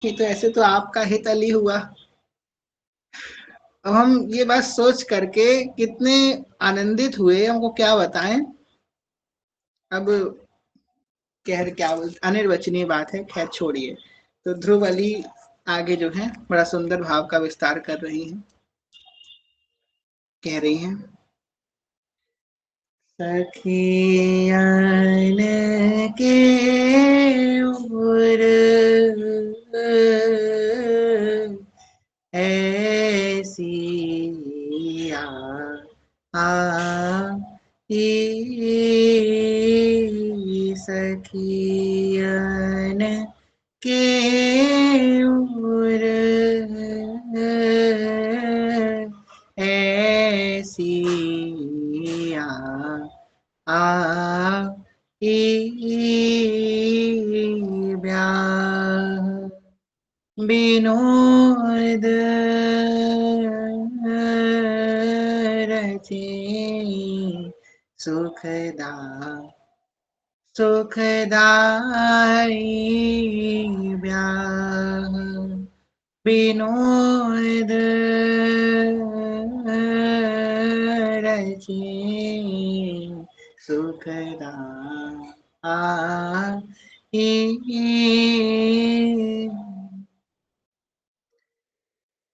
ये तो ऐसे तो आपका हित अली हुआ। अब हम ये बात सोच करके कितने आनंदित हुए, हमको क्या बताएं। अब कह क्या बोलते, अनिर्वचनीय बात है, खैर छोड़िए। तो ध्रुव अली आगे जो है बड़ा सुंदर भाव का विस्तार कर रही हैं। कह रही हैं, सखियन के उर ऐसी सखियन के उर ऐसी ब्याह विनोद रचे सुखदा सुखदाई ब्याह विनोद रचे सुखदा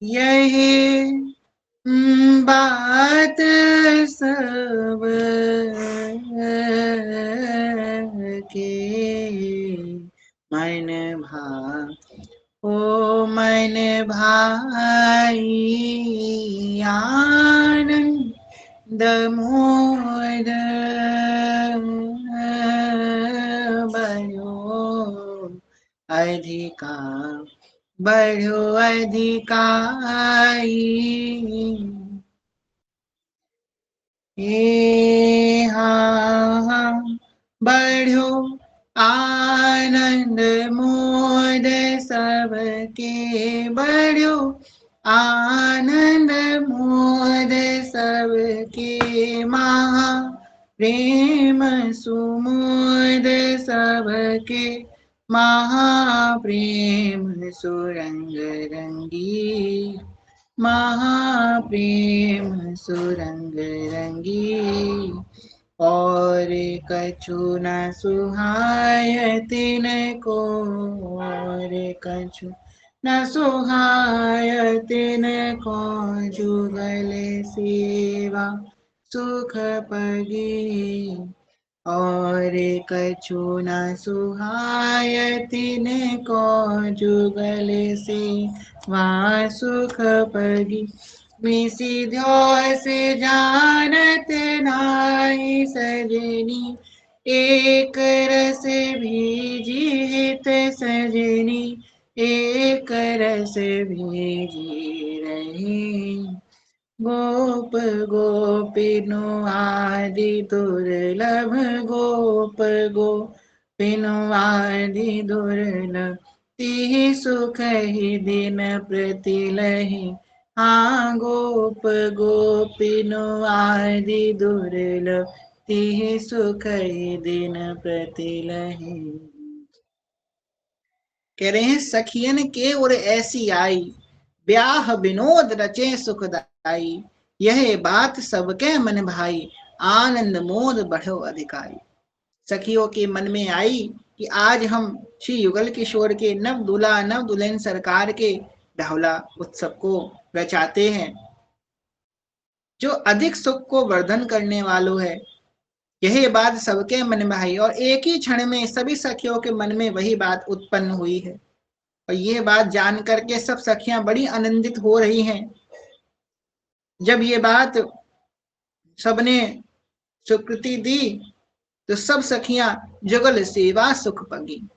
यही बात सब के मन ओ मन भाई आनंद मोद भयो अधिकार बढ़ो अधिकाई हाँ बढ़ो आनंद मोद सबके बढ़ो आनंद मोद सबके महा प्रेम सुमोद सबके महाप्रेम सुरंग रंगी महाप्रेम सुरंग रंगी और कछु न सुहाय तिनको और कछु न सुहाय तिनको जुगल सेवा सुख पगी और कछु न सुहाय तिनको जुगल से वहाँ सुख पगी मिसिध्यो से जानत नाई सजनी एक रस भीजी हित सजनी एक रस भीजी रही गोप गोपिनो आदि दुर्लभ गोप गोपिनो आदि दुर्लभ तिहि सुख ही दिन प्रतिलहि हाँ गोप गोपिनो आदि दुर्लभ तिहि सुख ही दिन प्रतिलहि। कह रहे हैं सखियन के और ऐसी आई ब्याह विनोद रचे सुखदाई यह बात सबके मन भाई आनंद मोद बढ़ो अधिकारी। सखियों के मन में आई कि आज हम श्री युगल किशोर के नव दूल्हा नव दुल्हन सरकार के ढावला उत्सव को रचाते हैं जो अधिक सुख को वर्धन करने वालों है। यही बात सबके मन में आई और एक ही क्षण में सभी सखियों के मन में वही बात उत्पन्न हुई है और ये बात जान करके सब सखियां बड़ी आनंदित हो रही हैं। जब ये बात सबने स्वीकृति दी तो सब सखियां जुगल सेवा सुख पगी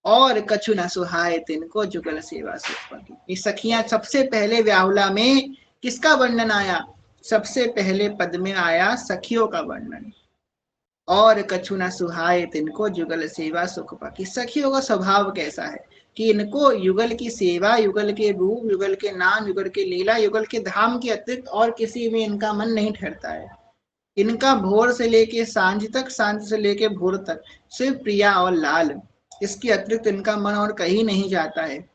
और कछु न सुहाए तिनको जुगल सेवा सुख पगी। ये सखियां सबसे पहले व्याहुला में किसका वर्णन आया? सबसे पहले पद में आया सखियों का वर्णन और कछु न सुहाए तिनको जुगल सेवा सुख पगी। सखियों का स्वभाव कैसा है कि इनको युगल की सेवा युगल के रूप युगल के नाम युगल के लीला युगल के धाम के अतिरिक्त और किसी में इनका मन नहीं ठहरता है। इनका भोर से लेके सांझ तक सांझ से लेके भोर तक सिर्फ प्रिया और लाल, इसके अतिरिक्त इनका मन और कहीं नहीं जाता है।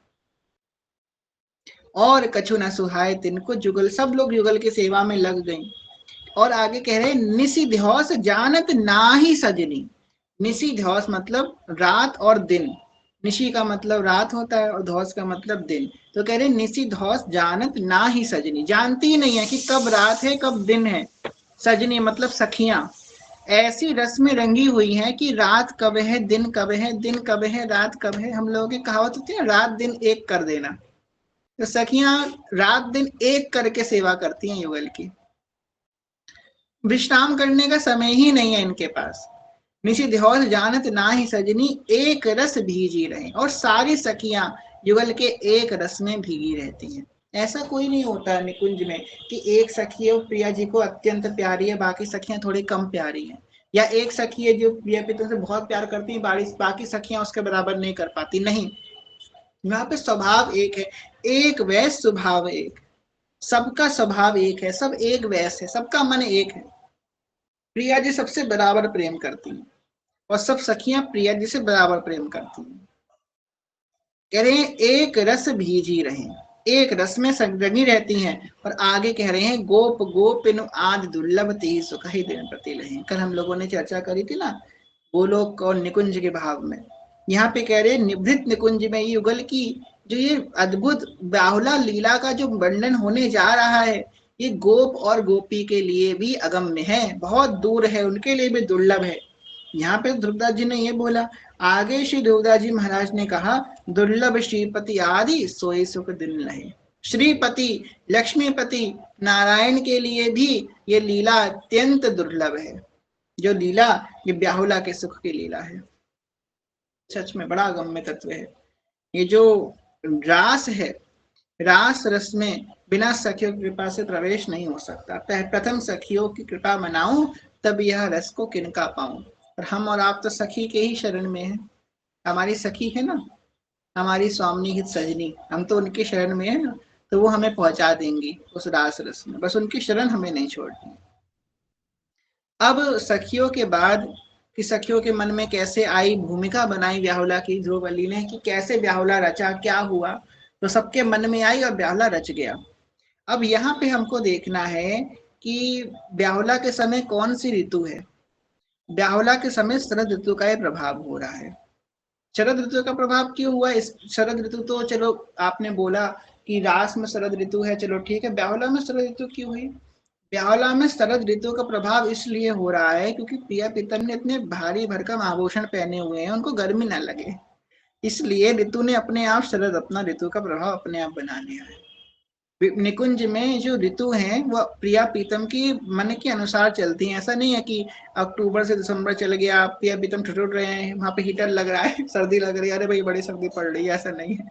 और कछु न सुहाए तिनको जुगल, सब लोग युगल की सेवा में लग गई। और आगे कह रहे निसी ध्योस जानत नाही सजनी। निसी ध्योस मतलब रात और दिन, निशी का मतलब रात होता है और धौस का मतलब दिन। तो कह रहे निसी धौस जानत ना ही सजनी, जानती ही नहीं है कि कब रात है कब दिन है। सजनी मतलब सखियां ऐसी रस में रंगी हुई हैं कि रात कब है दिन कब है, दिन कब है रात कब है। हम लोगों की कहावत होती है रात दिन एक कर देना, तो सखियां रात दिन एक करके सेवा करती हैं युगल की। विश्राम करने का समय ही नहीं है इनके पास। निशी ध्योस जानत ना ही सजनी, एक रस भीजी रहे। और सारी सखियां युगल के एक रस में भीगी रहती हैं। ऐसा कोई नहीं होता निकुंज में कि एक सखी है प्रिया जी को अत्यंत प्यारी है, बाकी सखियां थोड़ी कम प्यारी हैं, या एक सखी है जो प्रिया पिता से बहुत प्यार करती है, बाकी सखियां उसके बराबर नहीं कर पाती। नहीं, यहाँ पे स्वभाव एक है, एक वैस स्वभाव एक, सबका स्वभाव एक है, सब एक वैस है, सबका मन एक है। प्रिया जी सबसे बराबर प्रेम करती हैं और सब सखियां प्रिया जी से बराबर प्रेम करती हैं। कह रहे हैं एक रस भीजी रहे, एक रस में संगी रहती हैं। और आगे कह रहे हैं गोप गोपिनु आदि दुर्लभ ती सुख ही दिन प्रति लहे। कल हम लोगों ने चर्चा करी थी ना गोलोक और निकुंज के भाव में। यहाँ पे कह रहे हैं निभृत निकुंज में युगल की जो ये अद्भुत बाहुला लीला का जो वर्णन होने जा रहा है, ये गोप और गोपी के लिए भी अगम्य है, बहुत दूर है, उनके लिए भी दुर्लभ है। यहाँ पे ध्रुवदास जी ने ये बोला, आगे श्री ध्रुवदास जी महाराज ने कहा दुर्लभ श्रीपति आदि सोई सुख दिन लहे। श्रीपति लक्ष्मीपति नारायण के लिए भी ये लीला अत्यंत दुर्लभ है। जो लीला ये ब्याहुला के सुख की लीला है, सच में बड़ा गम्य तत्व है। ये जो रास है, रास रस में बिना सखियों की कृपा से प्रवेश नहीं हो सकता। प्रथम सखियों की कृपा मनाऊं तब यह रस को किनका पाऊं। और हम और आप तो सखी के ही शरण में हैं। हमारी सखी है ना, हमारी स्वामी हित सजनी, हम तो उनकी शरण में है ना, तो वो हमें पहुंचा देंगी उस रास रस में, बस उनकी शरण हमें नहीं छोड़नी। अब सखियों के बाद कि सखियों के मन में कैसे आई, भूमिका बनाई ब्याहुला की ध्रुववल्ली ने कि कैसे ब्याहुला रचा, क्या हुआ, तो सबके मन में आई और ब्याहुला रच गया। अब यहाँ पे हमको देखना है कि ब्याहुला के समय कौन सी ऋतु है। ब्याहुला के समय शरद ऋतु का प्रभाव हो रहा है। शरद ऋतु का प्रभाव क्यों हुआ, इस शरद ऋतु तो चलो आपने बोला कि रास में शरद ऋतु है, चलो ठीक है, ब्याहुला में शरद ऋतु क्यों हुई। ब्याहुला में शरद ऋतु का प्रभाव इसलिए हो रहा है क्योंकि प्रिया प्रीतम ने इतने भारी भरकम आभूषण पहने हुए हैं, उनको गर्मी ना लगे, इसलिए ऋतु ने अपने आप शरद अपना ऋतु का प्रभाव अपने आप बना लिया है। निकुंज में जो ऋतु हैं वो प्रिया प्रीतम की मन के अनुसार चलती हैं। ऐसा नहीं है कि अक्टूबर से दिसंबर चल गया, प्रिया प्रीतम ठुठुर रहे हैं, वहां पे हीटर लग रहा है, सर्दी लग रही है, अरे भाई बड़ी सर्दी पड़ रही है, ऐसा नहीं है।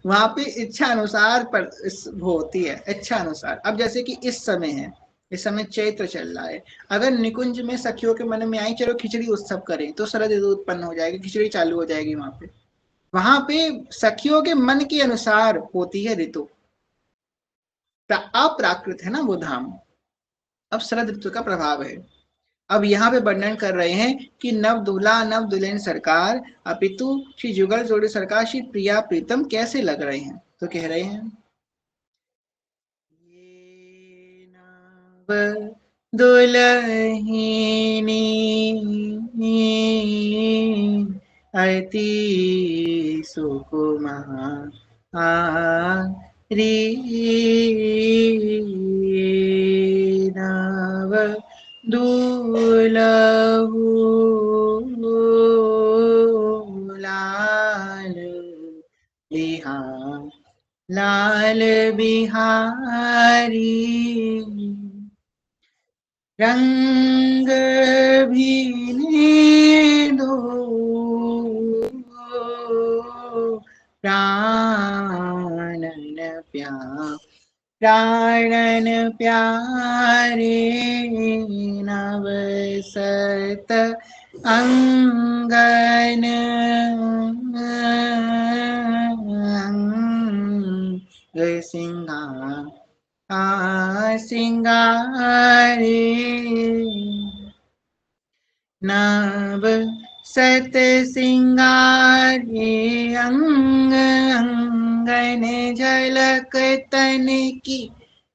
वहां पे इच्छा अनुसार पर वो होती है, इच्छा अनुसार। अब जैसे कि इस समय है, इस समय चैत्र चल रहा है, अगर निकुंज में सखियों के मन में आई चलो खिचड़ी उत्सव करें, तो शरद ऋतु उत्पन्न हो जाएगी, खिचड़ी चालू हो जाएगी। वहां पे सखियों के मन के अनुसार होती है ऋतु, अप्राकृत है ना वो धाम। अब शरद ऋतु का प्रभाव है। अब यहाँ पे वर्णन कर रहे हैं कि नव दूल्हा नव दुल्हन सरकार अपितु श्री जुगल जोड़ी सरकार श्री प्रिया प्रीतम कैसे लग रहे हैं। तो कह रहे हैं ये नव दुल्हिनी अति सुकुमारी नव दुलहु लाल बिहार लाल बिहारी रंग भी दो प्राणन प्राणन प्यारे नव सत अंगन सिंहा सिंगारे नव सत सिंगारे अंग अंगन अंगन झलक तन की,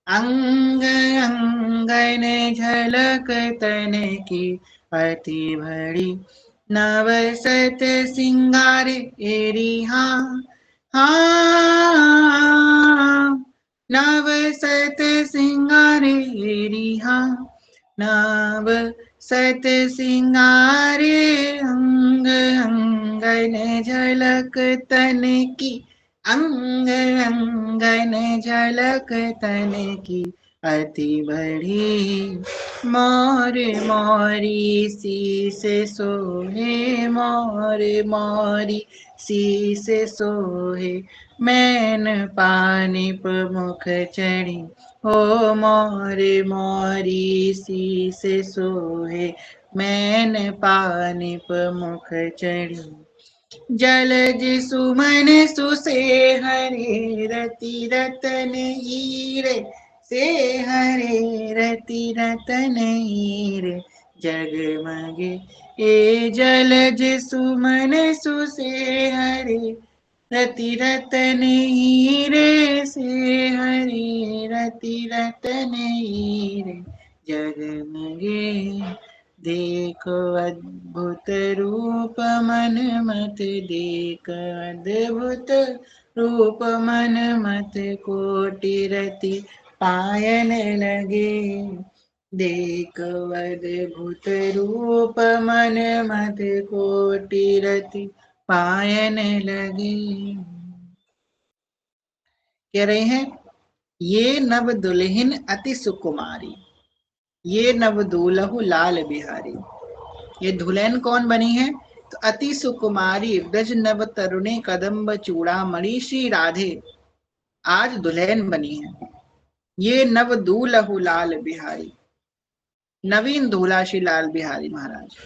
अंग अंगन झलक तन की, अति बड़ी नव सत सिंगार एरी हाँ हाँ, नव सत सिंगार एरी हाँ, नव सत सिंगारे अंग अंगन झलक तन की, अंग अंगन झलक तन की, अति बड़ी मोर मोरी शीस सोहे, मोर मोरी शीस सोहे, मैन पानी प्रमुख चढ़ी, ओ मोर मोरी शीस सोहे, मैन पानी प्रमुख चढ़ी, जलज सुमन सुसे हरे रति रतन हीरे, से हरे रति रतन हीरे, जगमगे ए जलज सुमन सुसे हरे रति रतन हीरे, से हरे रति रतन हीरे, जगमगे देखो अद्भुत रूप मन मत, देख अद्भुत रूप मन मत, कोटि रति पायन लगे, देख अद्भुत रूप मन मत, कोटि रति पायन लगे। कह रहे हैं ये नव दुल्हिन अति सुकुमारी, ये नव दूल्हु लाल बिहारी। ये दुल्हन कौन बनी है? तो अति सुकुमारी ब्रज नव तरुणे कदम्ब चूड़ामणि श्री राधे आज दुल्हन बनी है। ये नव दूल्हु लाल बिहारी, नवीन दूल्हा श्री लाल बिहारी महाराज।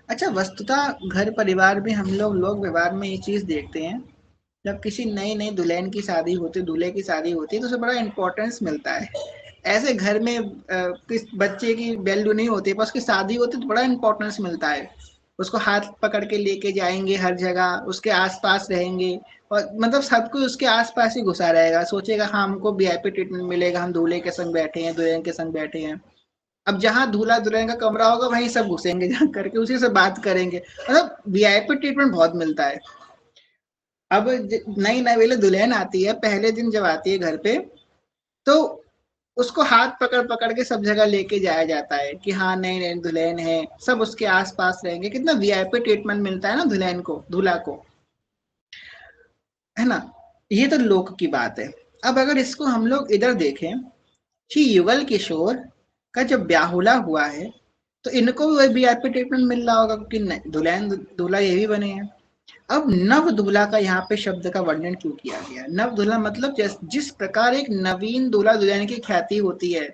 अच्छा, वस्तुतः घर परिवार में हम लोग व्यवहार में ये चीज देखते हैं, जब किसी नई नई दुल्हन की शादी होती, दूल्हे की शादी होती है, तो उसे बड़ा इंपॉर्टेंस मिलता है। ऐसे घर में किस बच्चे की वैल्यू नहीं होती, पर उसकी शादी होती तो बड़ा इंपॉर्टेंस मिलता है। उसको हाथ पकड़ के लेके जाएंगे हर जगह, उसके आसपास रहेंगे, और मतलब सब कोई उसके आसपास ही घुसा रहेगा, सोचेगा हाँ हमको वीआईपी ट्रीटमेंट मिलेगा, हम दूल्हे के संग बैठे हैं, दुल्हन के संग बैठे हैं। अब जहाँ दूल्हा दुल्हन का कमरा होगा वहीं सब घुसेंगे जा करके, उसी से बात करेंगे, मतलब वीआईपी ट्रीटमेंट बहुत मिलता है। अब नई नवेली दुल्हन आती है, पहले दिन जब आती है घर पे, तो उसको हाथ पकड़ पकड़ के सब जगह लेके जाया जाता है कि हाँ नई नई दुल्हन है, सब उसके आसपास रहेंगे। कितना वीआईपी ट्रीटमेंट मिलता है ना दुल्हन को, दूल्हा को, है ना। ये तो लोक की बात है। अब अगर इसको हम लोग इधर देखें कि युगल किशोर का जब ब्याहुला हुआ है, तो इनको भी वही वीआईपी ट्रीटमेंट मिल रहा होगा, क्योंकि दुल्हन दूल्हा ये भी बने हैं। अब नव दूल्हा का यहाँ पे शब्द का वर्णन क्यों किया गया? नव दूल्हा मतलब जिस प्रकार एक नवीन दूल्हा दुल्हन की ख्याति होती है,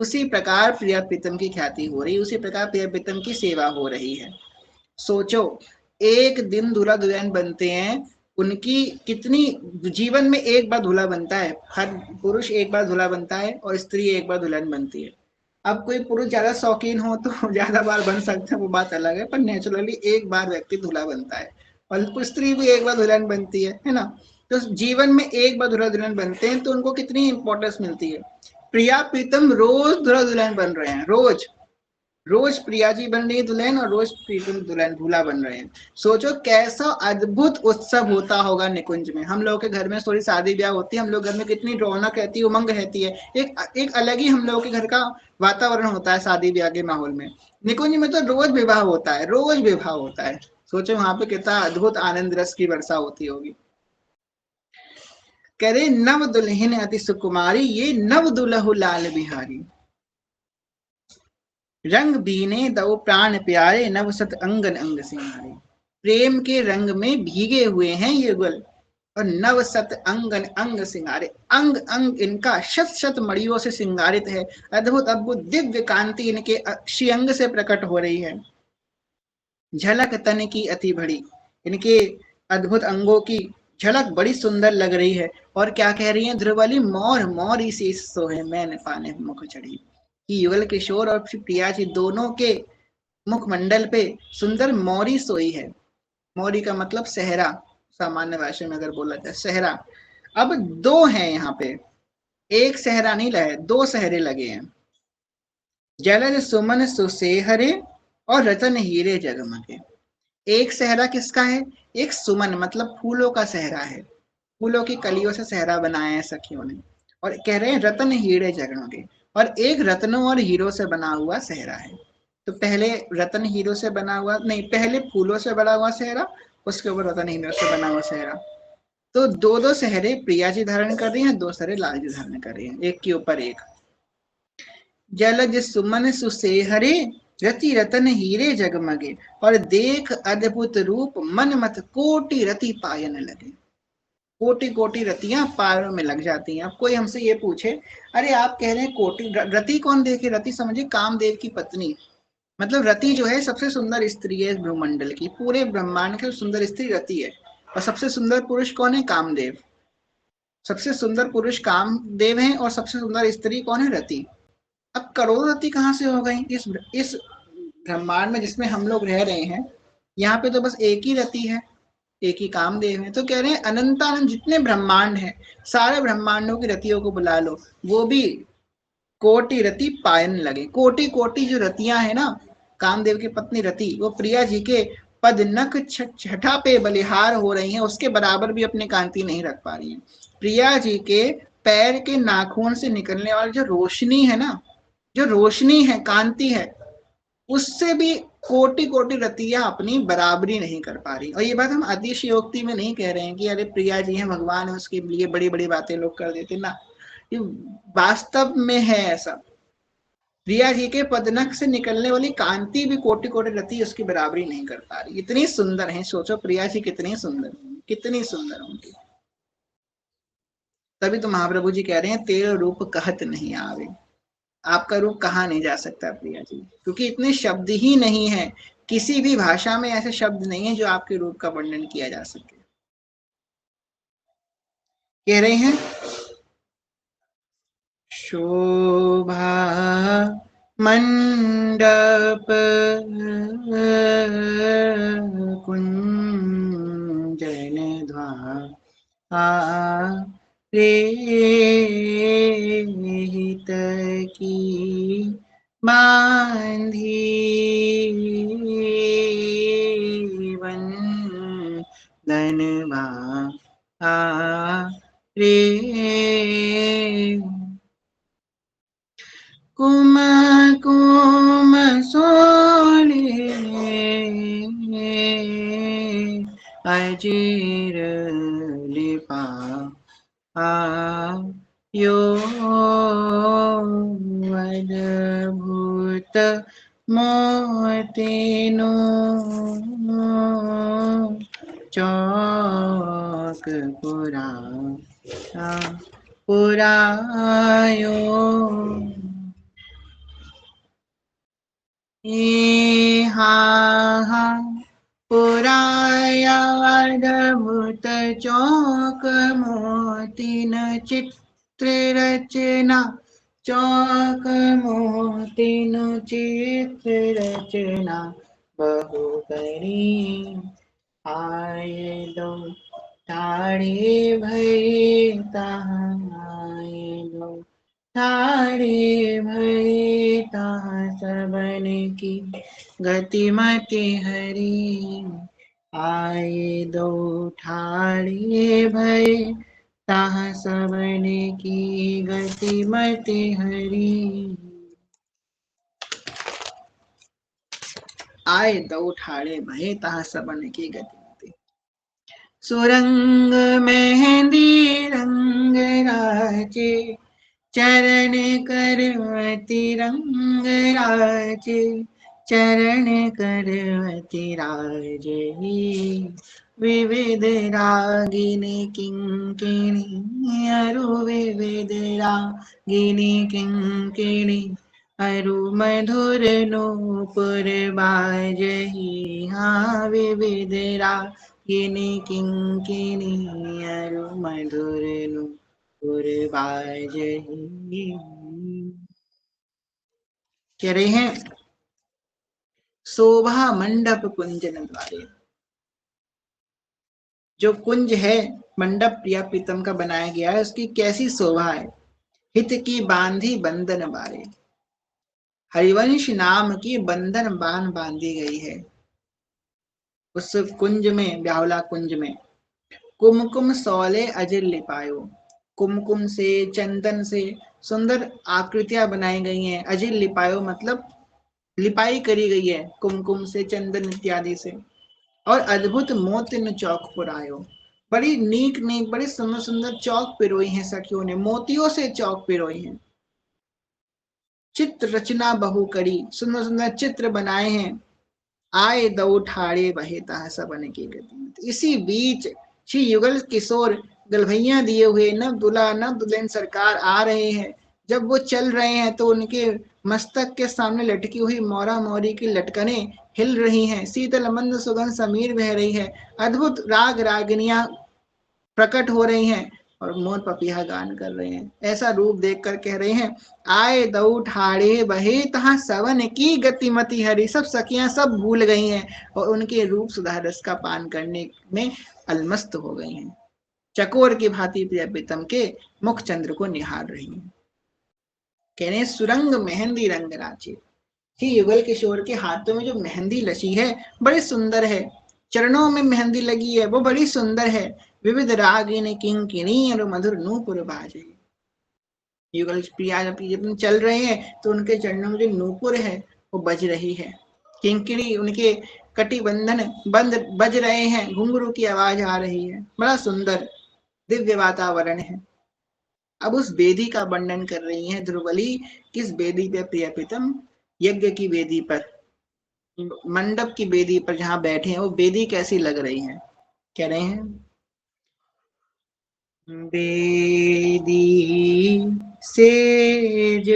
उसी प्रकार प्रिया प्रीतम की ख्याति हो रही है, उसी प्रकार प्रिया प्रीतम की सेवा हो रही है। सोचो, एक दिन दूल्हा दुल्हन बनते हैं, उनकी कितनी, जीवन में एक बार दूल्हा बनता है, हर पुरुष एक बार दूल्हा बनता है और स्त्री एक बार दुल्हन बनती है। अब कोई पुरुष ज्यादा शौकीन हो तो ज्यादा बार बन सकता है, वो बात अलग है, पर नेचुरली एक बार व्यक्ति दूल्हा बनता है, और स्त्री भी एक बार दुल्हन बनती है ना। तो जीवन में एक बार दूल्हा दुल्हन बनते हैं, तो उनको कितनी इंपॉर्टेंस मिलती है। प्रिया प्रीतम रोज दूल्हा दुल्हन बन रहे हैं, रोज रोज प्रिया जी बन रही है दुल्हन, और रोज प्रीतम दुल्हन दूल्हा बन रहे हैं। सोचो कैसा अद्भुत उत्सव होता होगा निकुंज में। हम लोग के घर में थोड़ी शादी ब्याह होती है, हम लोग घर में कितनी रौनक रहती है, उमंग रहती है, एक अलग ही हम लोग के घर का वातावरण होता है शादी ब्याह के माहौल में। निकुंज में तो रोज विवाह होता है, रोज विवाह होता है। सोचो वहां पे कितना अद्भुत आनंद रस की वर्षा होती होगी। कह रहे नव दुल्हन अति सुकुमारी, ये नव दुल्हु लाल बिहारी, रंग बीने दो प्राण प्यारे, नव सत अंगन अंग सिंगारे। प्रेम के रंग में भीगे हुए हैं ये युगल, और नव सत अंगन अंग सिंगारे, अंग अंग इनका शत शत मड़ियों से सिंगारित है। अद्भुत अद्भुत दिव्य कांति इनके श्रीअंग से प्रकट हो रही है। झलक तन की अति बड़ी, इनके अद्भुत अंगों की झलक बड़ी सुंदर लग रही है। और क्या कह रही है ध्रुवली, मोर मोरी शीस सोहे, मैंने पाने मुख चढ़ी। कि युगल किशोर और प्रिया जी दोनों के मुखमंडल पे सुंदर मौरी सोई है। मौरी का मतलब सहरा, सामान्य भाषा में अगर बोला जाए सहरा। अब दो हैं यहाँ पे, एक सहरा नहीं लगे, दो सहरे लगे हैं। जलज सुमन सुसेहरे और रतन हीरे जगमगे। एक सहरा किसका है? एक सुमन मतलब फूलों का सहरा है, फूलों की कलियों से सहरा बनाया है सखियों ने, और कह रहे हैं रतन हीरे जगमगे, और एक रत्नों और हीरो से बना हुआ सहरा है। तो पहले रतन हीरो से बना हुआ नहीं, पहले फूलों से बना हुआ सहरा, उसके ऊपर रतन हीरो से बना हुआ सहरा। तो दो दो सहरे प्रिया जी धारण कर रही हैं, दो सहरे लाल जी धारण कर रही हैं, एक के ऊपर एक। जलज सुमन सुसेहरे रति रतन हीरे जगमगे, और देख अद्भुत रूप मन मत कोटि रति पायन लगे। कोटि कोटि रतियां पायों में लग जाती हैं। अब कोई हमसे ये पूछे, अरे आप कह रहे हैं कोटि, रति कौन देखे? रति समझिए कामदेव की पत्नी, मतलब रति जो है सबसे सुंदर स्त्री है ब्रह्मंडल की, पूरे ब्रह्मांड की सुंदर स्त्री रति है। और सबसे सुंदर पुरुष कौन है? कामदेव। सबसे सुंदर पुरुष कामदेव है और सबसे सुंदर स्त्री कौन है? रति। अब करोड़ों रति कहाँ से हो गई इस ब्रह्मांड में जिसमें हम लोग रह रहे हैं? यहाँ पे तो बस एक ही रति है, एक ही कामदेव है। तो कह रहे हैं अनंतानंद जितने ब्रह्मांड हैं, सारे ब्रह्मांडों की रतियों को बुला लो, वो भी कोटि रति पायन लगे। कोटि कोटि जो रतियां है ना, कामदेव की पत्नी रति, वो प्रिया जी के पद नख छठा पे बलिहार हो रही हैं, उसके बराबर भी अपनी कांति नहीं रख पा रही हैं। प्रिया जी के पैर के नाखून से निकलने वाली जो रोशनी है ना, जो रोशनी है, कांति है, उससे भी कोटि कोटि रतियां अपनी बराबरी नहीं कर पा रही। और ये बात हम अतिशयोक्ति में नहीं कह रहे हैं कि अरे प्रिया जी है, भगवान है, उसके लिए बड़ी बड़ी बातें लोग कर देते ना, ये वास्तव में है ऐसा। प्रिया जी के पदनख से निकलने वाली कांति भी कोटि कोटि रति उसकी बराबरी नहीं कर पा रही, इतनी सुंदर है। सोचो प्रिया जी कितनी सुंदर होंगी, कितनी सुंदर होंगी। तभी तो महाप्रभु जी कह रहे हैं तेरे रूप कहत नहीं आवे। आपका रूप कहा नहीं जा सकता प्रिया जी, क्योंकि इतने शब्द ही नहीं है, किसी भी भाषा में ऐसे शब्द नहीं है जो आपके रूप का वर्णन किया जा सके। कह रहे हैं शोभा मंडप कुंजन हित की बांधी वंदन रे कुम कुम सोले अजीर लिपा यो अद्भुत मोतेनो चौक पुरायो हा पुराया अद्भुत चौक मोतिन चित्र रचना, चौक मोतिन चित्र रचना बहु करी आए दो ताड़े भय आए दो ताड़े भय सबन की गतिमति हरी आए दो ठाड़े भय सबन की गतिमति हरी। आए दो ठाड़े भय सबन की गतिमति। सुरंग मेहंदी रंग राजे चरण करवती रंग राजे चरण करवती राजे विविध रागिनी किंकिणी अरु विविध रागिनी किंकिणी अरु मधुर नूपुर बाजही हाँ विविध रागिनी किंकिणी अरु मधुर नूपुर बाजही। कह रहे हैं शोभा मंडप कुंजन द्वारे, जो कुंज है मंडप प्रिया प्रीतम का बनाया गया है, उसकी कैसी शोभा है। हित की बांधी बंधन बारे, हरिवंश नाम की बंधन बान बांधी गई है उस कुंज में, ब्याहुला कुंज में। कुमकुम सौले अजिर लिपायो, कुमकुम से, चंदन से सुंदर आकृतियां बनाई गई हैं। अजिर लिपायो मतलब लिपाई करी गई है कुमकुम से, चंदन इत्यादि से। और अद्भुत मोती न चौक पुरायो, बड़ी नीक नीक बड़ी सुंदर सुंदर चौक पिरोई हैं सखियों ने, मोतियों से चौक पिरोई हैं। चित्र रचना बहु करी, सुंदर सुंदर चित्र बनाए हैं। आए दो ठाड़े बहे ताह सबन की गति। इसी बीच श्री युगल किशोर गलभैया दिए हुए नव दुल्हा नव दुल्हन सरकार आ रहे हैं। जब वो चल रहे हैं तो उनके मस्तक के सामने लटकी हुई मोरा मोरी की लटकने हिल रही हैं, शीतल मंद सुगंध समीर बह रही है, अद्भुत राग रागनियां प्रकट हो रही हैं और मोर पपिया गान कर रहे हैं। ऐसा रूप देखकर कह रहे हैं, आए दऊ ठाड़े बहे तहा सवन की गतिमति हरी। सब सखियां सब भूल गई हैं और उनके रूप सुधा रस का पान करने में अलमस्त हो गई हैं। चकोर की भांति प्रिय प्रीतम के मुख चंद्र को निहार रही हैं। कह रहे हैं, सुरंग मेहंदी रंग राचे, कि युगल किशोर के हाथों में जो मेहंदी लची है बड़ी सुंदर है, चरणों में मेहंदी लगी है वो बड़ी सुंदर है। विविध रागिन किंकिणी और मधुर नूपुर बाजे। युगल प्रिया जब चल रहे हैं तो उनके चरणों में जो नूपुर है वो बज रही है, किंकिणी उनके कटी बंधन बंद बज रहे हैं, घुंघरू की आवाज आ रही है, बड़ा सुंदर दिव्य वातावरण है। अब उस वेदी का वर्णन कर रही है ध्रुवली, किस वेदी पे प्रिय प्रीतम, यज्ञ की वेदी पर, मंडप की वेदी पर जहां बैठे हैं वो वेदी कैसी लग रही है। कह रहे हैं, वेदी सेज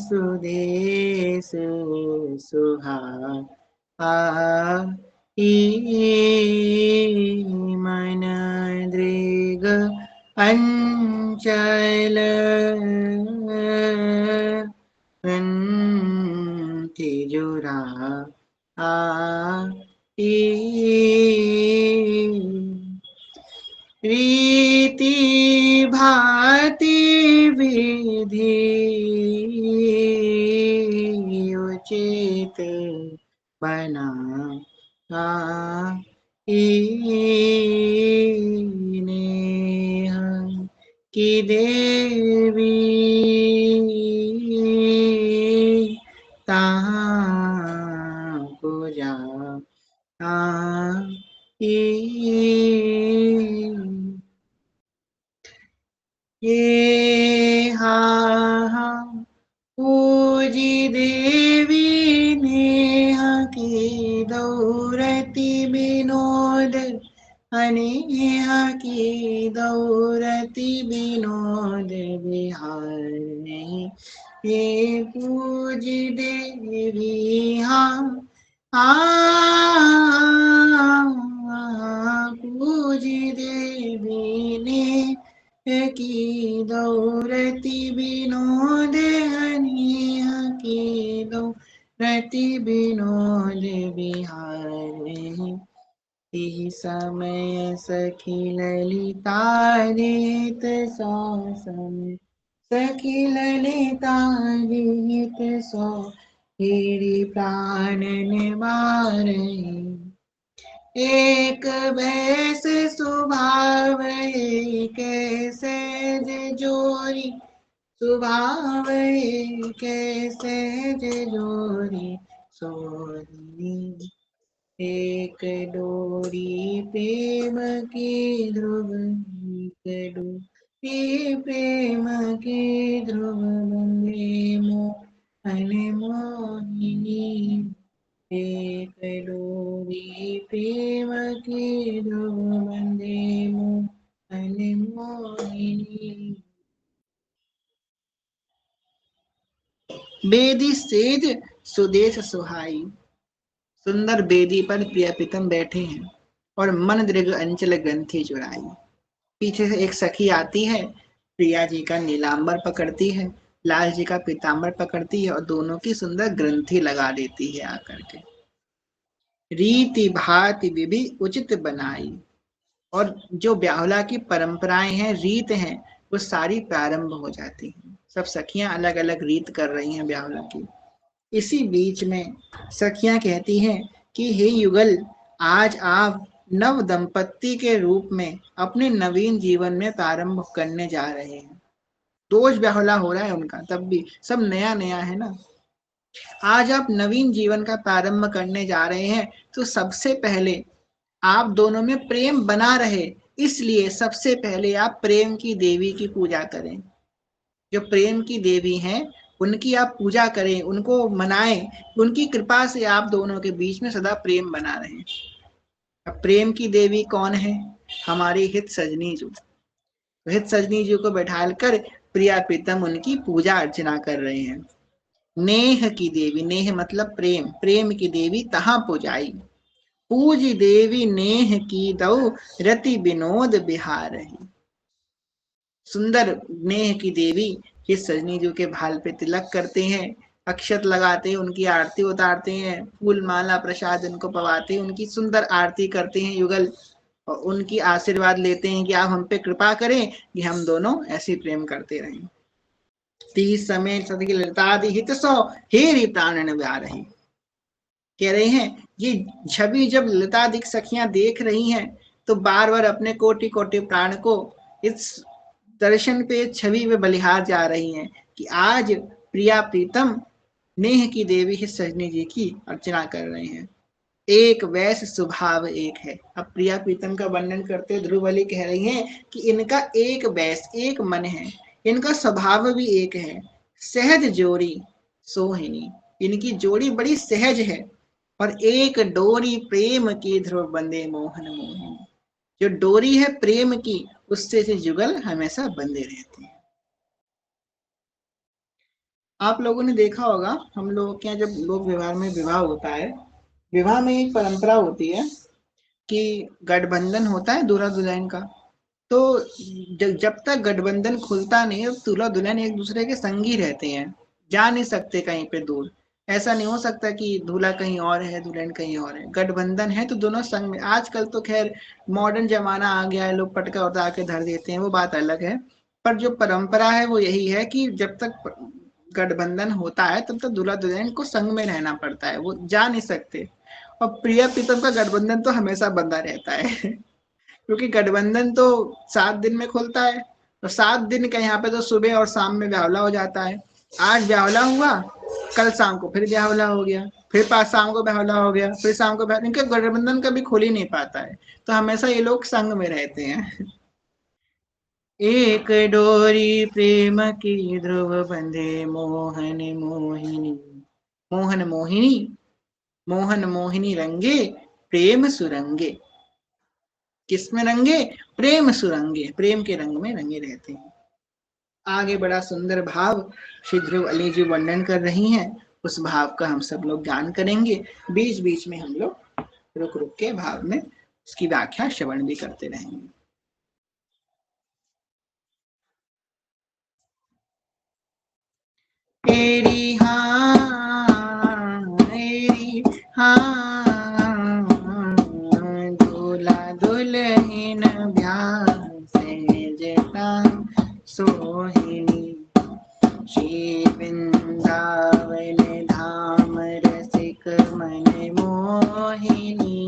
सुदेश सुहा मन दृग अंचल तिजुरा रीति भांति विधि उचित बना की देवी ताहाँ पूजा ये हा पूजी देवी नेह की दौरती विनोद, अनेह की दौरती विनोद बिहार। ये पूजी देवी हाँ पूजी देवी ने की दौरती विनोद, हनिया की दौरती विनोद बिहार। ही समय सखी ललिता रीत सौ समय, सखी ललिता रीत सौ तेरी प्राण निवारे। एक बैस स्वभाव कैसे जोरी, स्वभाव कैसे जोरी सोनी। एक डोरी प्रेम की ध्रुव, एक डोरी प्रेम की ध्रुव बंदे मोहन मोहिनी। एक डोरी प्रेम की ध्रुव बंदे मोहन मोहिनी। बेदी सेज सुदेश सुहाई, सुंदर बेदी पर प्रिय प्रीतम बैठे हैं और मन दृग अंचल ग्रंथि चुराई। पीछे से एक सखी आती है, प्रिया जी का नीलांबर पकड़ती है, लाल जी का पीतांबर पकड़ती है और दोनों की सुंदर ग्रंथि लगा देती है आकर के। रीति भांति विधि उचित बनाई। और जो ब्याहुला की परंपराएं हैं, रीत हैं, वो सारी प्रारंभ हो जाती हैं। सब सखियां अलग अलग रीत कर रही हैं ब्याहुला की। इसी बीच में सखियां कहती हैं कि हे युगल, आज आप नव दंपत्ति के रूप में अपने नवीन जीवन में प्रारंभ करने जा रहे हैं। रोज ब्याहुला हो रहा है उनका, तब भी सब नया नया है ना। आज आप नवीन जीवन का प्रारंभ करने जा रहे हैं, तो सबसे पहले आप दोनों में प्रेम बना रहे, इसलिए सबसे पहले आप प्रेम की देवी की पूजा करें। जो प्रेम की देवी हैं, उनकी आप पूजा करें, उनको मनाएं, उनकी कृपा से आप दोनों के बीच में सदा प्रेम बना रहे। अब प्रेम की देवी कौन है? हमारी हित सजनी जो। हित सजनी जी को बैठाल कर प्रिया प्रीतम उनकी पूजा अर्चना कर रहे हैं। नेह की देवी, नेह मतलब प्रेम, प्रेम की देवी तहां पुजाई। पूज देवी नेह की दऊ रति विनोद बिहार। सुंदर नेह की देवी ये सजनी जी के भाल पे तिलक करते हैं, अक्षत लगाते हैं, उनकी आरती उतारते हैं, फूल माला प्रसाद उनको पवाते हैं, उनकी सुंदर आरती करते हैं युगल, और उनकी आशीर्वाद लेते हैं कि आप हम पे कृपा करें कि हम दोनों ऐसे प्रेम करते रहें। तीस समय सदकी ललितादि हित सो हेरी प्राणन व्या रही। कह रहे हैं ये छवि जब ललितादिक सखियां देख रही हैं, तो बार बार अपने कोटि कोटि प्राण को इस दर्शन पे, छवि में बलिहार जा रही हैं कि आज प्रिया प्रीतम नेह की देवी ही सजनी जी की अर्चना कर रहे हैं। एक वैस स्वभाव एक है। अब प्रिया प्रीतम का वर्णन करते ध्रुवली कह रही हैं कि इनका एक वैस, एक मन है, इनका स्वभाव भी एक है। सहज जोड़ी सोहिनी, इनकी जोड़ी बड़ी सहज है। और एक डोरी प्रेम की ध्रुव बंदे मोहन मोहिनी, जो डोरी है प्रेम की, उससे से जुगल हमेशा बंधे रहते हैं। आप लोगों ने देखा होगा, हम लोगों के यहाँ जब लोक व्यवहार में विवाह होता है, विवाह में एक परंपरा होती है कि गठबंधन होता है दूल्हा दुल्हन का। तो जब तक गठबंधन खुलता नहीं, दूल्हा दुल्हन एक दूसरे के संग ही रहते हैं, जा नहीं सकते कहीं पे दूर। ऐसा नहीं हो सकता कि दूल्हा कहीं और है दुल्हन कहीं और है। गठबंधन है तो दोनों संग में। आजकल तो खैर मॉडर्न जमाना आ गया है, लोग पटका उठा के धर देते हैं, वो बात अलग है। पर जो परंपरा है वो यही है कि जब तक गठबंधन होता है तब तक दूल्हा दुल्हन को संग में रहना पड़ता है, वो जा नहीं सकते। और प्रिय प्रीतम का गठबंधन तो हमेशा बंधा रहता है क्योंकि गठबंधन तो 7 दिन में खुलता है, और 7 दिन का यहाँ पे तो सुबह और शाम में ब्यावला हो जाता है। आज ब्यावला हुआ, कल शाम को फिर ब्यावला हो गया, फिर पास शाम को ब्यावला हो गया, फिर शाम को इनका गठबंधन कभी खुल ही नहीं पाता है। तो हमेशा ये लोग संग में रहते हैं। एक डोरी प्रेम की ध्रुव बंधे मोहन मोहिनी। मोहन मोहिनी, मोहन मोहिनी रंगे प्रेम सुरंगे। किसमें रंगे? प्रेम सुरंगे, प्रेम के रंग में रंगे रहते हैं। आगे बड़ा सुंदर भाव श्री ध्रुव अली जी वर्णन कर रही हैं, उस भाव का हम सब लोग ज्ञान करेंगे। बीच बीच में हम लोग रुक रुक के भाव में उसकी व्याख्या श्रवण भी करते रहेंगे। एरी हाँ, एरी हाँ, दूल्हा दुल्हन ब्याह सेजता सोहिनी। श्री वृंदावन धाम रसिक मन मोहिनी।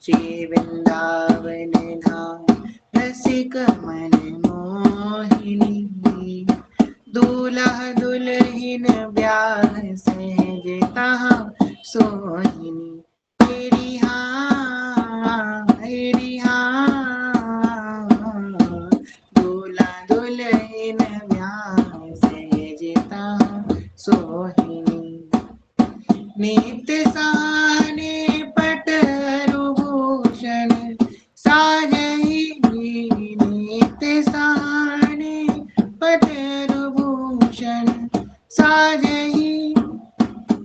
श्री वृंदावन धाम रसिक मन मोहिनी। दूल्हा दुल्हन ब्याह सहजता सोहिनी। तेरी हाँ, तेरी हाँ, दूल्हा दुल्हन ब्याह सहजता सोहिनी। नित्य साने पटरुभूषण साजही। नित्य साने पटरुभूषण साजही।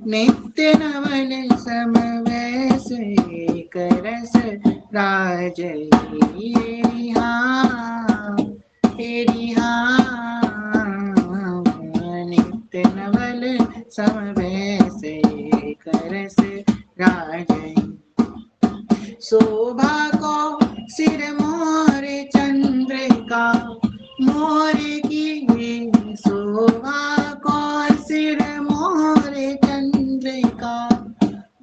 नित्य नवल समवैस एक रस राजही। हाँ, तेरी हाँ, नित्य नवल समवैस एक रस राजही। शोभा को सिर मोर चंद्रिका मोर की शोभा को सिर मोर चंद्रिका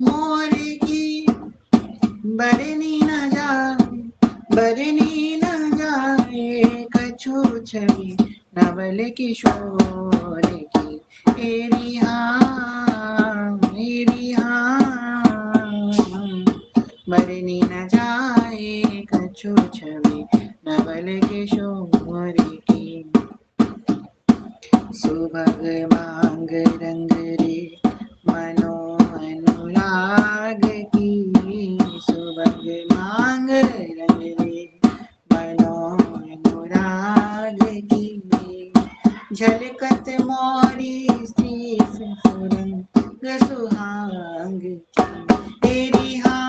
मोर की बरनी न जाए कछु छवि नवल किशोर की एरी हाँ बरनी न जाए कछु छवि नवल किशोर की सुभग मांग रंग रे मनो अनुराग की सुभग मांग रंग रे मनो अनुराग की झलकत मोरी शीस सुरंग सुहाग तेरी हाँ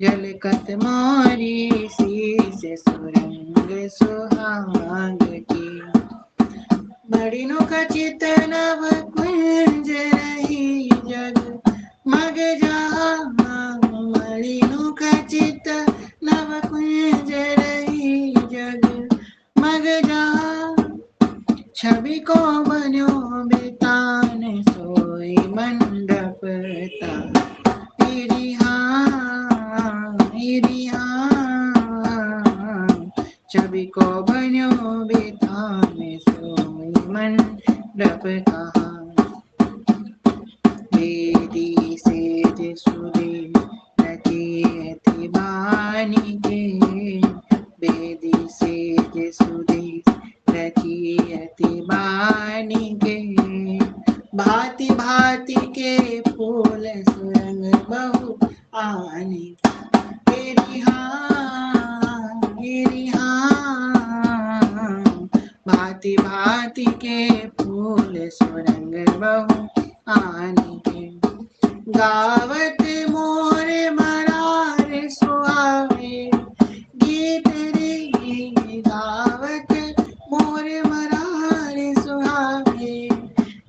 झलकत मोरी शीस सुरंग सुहाग की मणिनो खचित नव कुंज रही जग मग जहाँ मणिनो खचित नव कुंज रही जग मग जहाँ छवि को बन्यो बेतान सोई मंडप ता तेरी हाँ छवि को बन्यो बेतान सोई मंडप कहाँ बेदी सेज सुरे रची अति बानी के बेदी सेज सुरे रची अति बानी के भांति भांति के फूल सुरंग बहु आने तेरी हाँ भांति भांति के फूल सुरंग बहु आने के गावत मोर मरार सुहावे गीत रे गावत मोर मरार सुहावे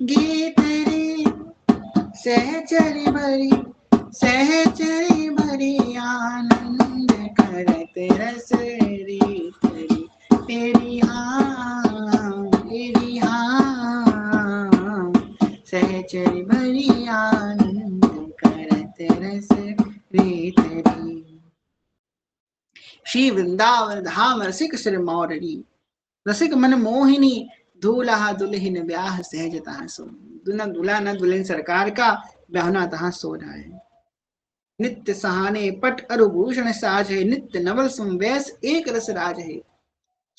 गीत रे सहचरी भरी आनंद करत रस रीत री तेरी हाँ सहचरी भरी आनंद करत रस रीत री श्री वृंदावन धाम रसिक सिर मौररी रसिक मन मोहिनी दूल्हा दुल्हिन ब्याह सहजता सो दूल्हा न दुल्हन सरकार का ब्याहना तहाँ सो रहा है नित्य सहाने पट अरुभूषण साज है नित्य नवल संवेश एक रस राज है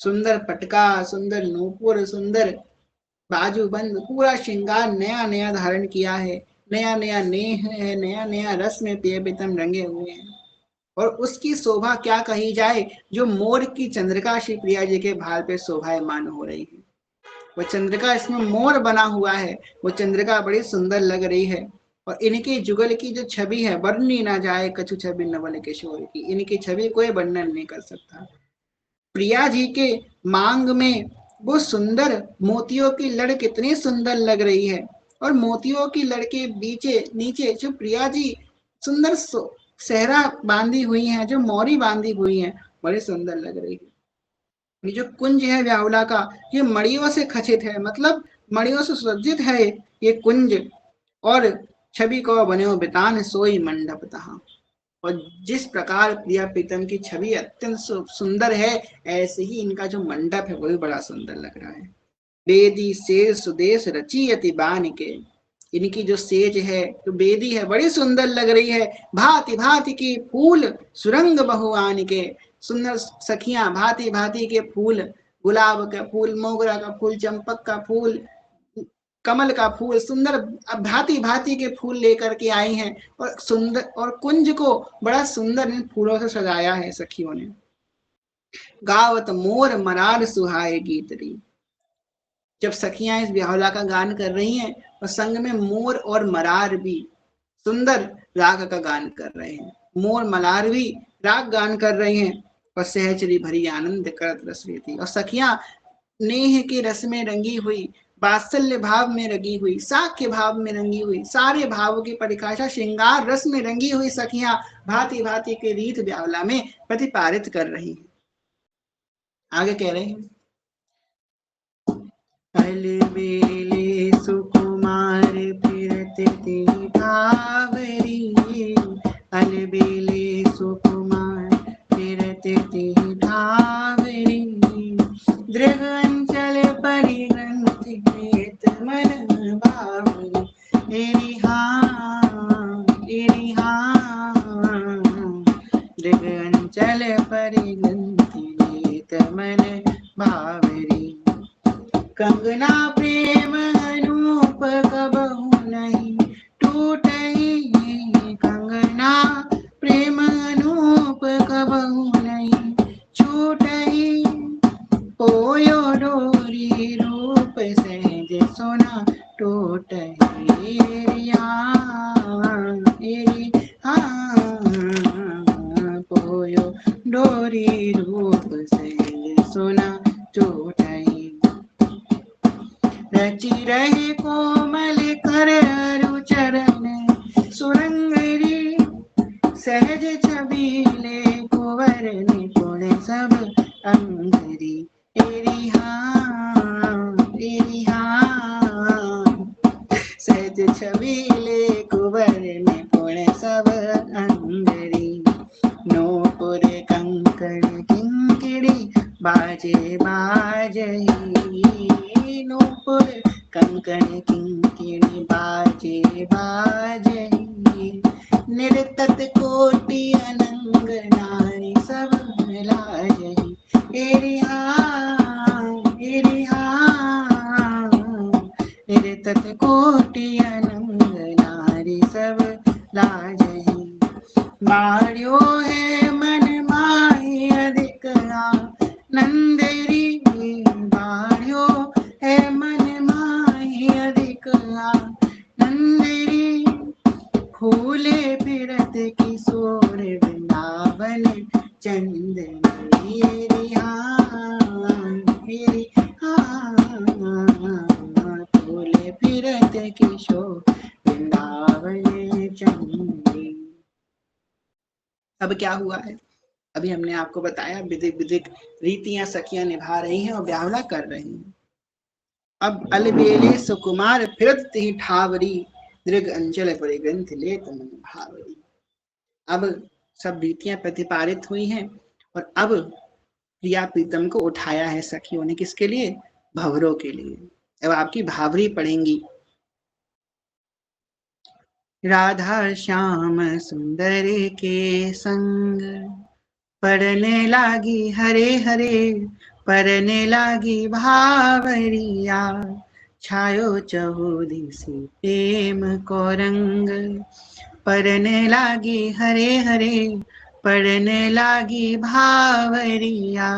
सुंदर पटका सुंदर नूपुर सुंदर बाजूबंद पूरा श्रृंगार नया नया धारण किया है नया नया नेह है नया नया रस में पेय पीतम रंगे हुए हैं और उसकी शोभा क्या कही जाए जो मोर की चंद्रिका श्री प्रिया जी के भाल पे शोभायमान हो रही है वो चंद्रिका इसमें मोर बना हुआ है वो चंद्रिका बड़ी सुंदर लग रही है और इनके जुगल की जो छवि है वर्णी ना जाए कछु छवि नवल किशोर की इनकी छवि कोई वर्णन नहीं कर सकता प्रिया जी के मांग में वो सुंदर मोतियों की लड़ कितनी सुंदर लग रही है और मोतियों की लड़ के बीचे नीचे जो प्रिया जी सुंदर सहरा बांधी हुई है जो मोरी बांधी हुई है बड़ी सुंदर लग रही है ये जो कुंज है व्याहुला का ये मणियों से खचित है मतलब मणियों से सुसज्जित है ये कुंज और छवि को बने बितान सोई मंडप तहा और जिस प्रकार प्रिया प्रीतम की छवि अत्यंत सुंदर है ऐसे ही इनका जो मंडप है वो भी बड़ा सुंदर लग रहा है बेदी सेज सुदेश रची अति बान के इनकी जो सेज है जो बेदी है बड़ी सुंदर लग रही है भांति भांति की फूल सुरंग बहुआन के सुंदर सखियां भांति भांति के फूल गुलाब का फूल मोगरा का फूल चंपक का फूल कमल का फूल सुंदर भांति भांति के फूल लेकर के आई हैं और सुंदर और कुंज को बड़ा सुंदर इन फूलों से सजाया है सखियों ने गावत मोर मरार सुहाए गीत री जब सखियां इस ब्याहुला का गान कर रही हैं और संग में मोर और मरार भी सुंदर राग का गान कर रहे हैं मोर मलार भी राग गान कर रहे हैं और सहचरी भरी आनंद करत रस रही थी और सखियां नेह के रस में रंगी हुई वात्सल्य भाव में रंगी हुई, साख्य भाव में रंगी हुई, सारे भावों की परिभाषा श्रृंगार रस में रंगी हुई सखियां भांति भांति के रीत ब्यावला में प्रतिपादित कर रही हैं। आगे कह रहे हैं, अलबेले सुकुमार फिरते ते ढावरी, अलबेले सुकुमार फिरते ते ढावरी, दृग अंचल परिग्रंथ नेत मन बावरी, एरी हाँ दृग अंचल परिग्रंथ नेत मन बावरी, कंगना प्रेम अनूप कबहु नहीं टूटही, कंगना प्रेम अनूप कबहु नहीं छूटही, पोयो डोरी रूप सहज सोना टूटही, पोयो डोरी रूप सहज सोना टूटही, रचि रहे कोमल कर अरु चरण सुरंगरी, सहज छबीले कुंवर निपुण सब अंगरी, एरी हाँ सहज छबीले कुंवर निपुण सब अंगरी, नूपुर कंकण किंकिणी बाजे बाजही, नूपुर कंकण किंकिणी बाजे बाजही, निर्तत कोटि अनंग नारी सब लाजही, एरी हाँ निर्तत कोटि अनंग नारी सब लाजही, बाढ़्यो है मन माही अधिक नंदेरी, बाढ़्यो है मन माही अधिक नंदेरी, फूले फिरत किशोर वृंदावन चंदनी, एरी हाँ फूले फिरत किशोर वृंदावन चंदनी। अब क्या हुआ है, अभी हमने आपको बताया विधिक विधिक रीतियां सखियां निभा रही हैं और ब्यावला कर रही हैं। अब अलबेले सुकुमार फिरत ही ठावरी, दृग अंचल परिग्रंथ लेत मन भावरी। अब सब रीतियां प्रतिपादित हुई हैं और अब प्रिया प्रीतम को उठाया है सखियों ने, किसके लिए, भंवरों के लिए। अब आपकी भावरी पढ़ेंगी, राधा श्याम सुंदर के संग पढ़ने लागी हरे हरे, पढ़ने लागी भावरिया, छायो चहुदिशि प्रेम को रंग, पढ़ने लागी हरे हरे, पढ़ने लागी भावरिया,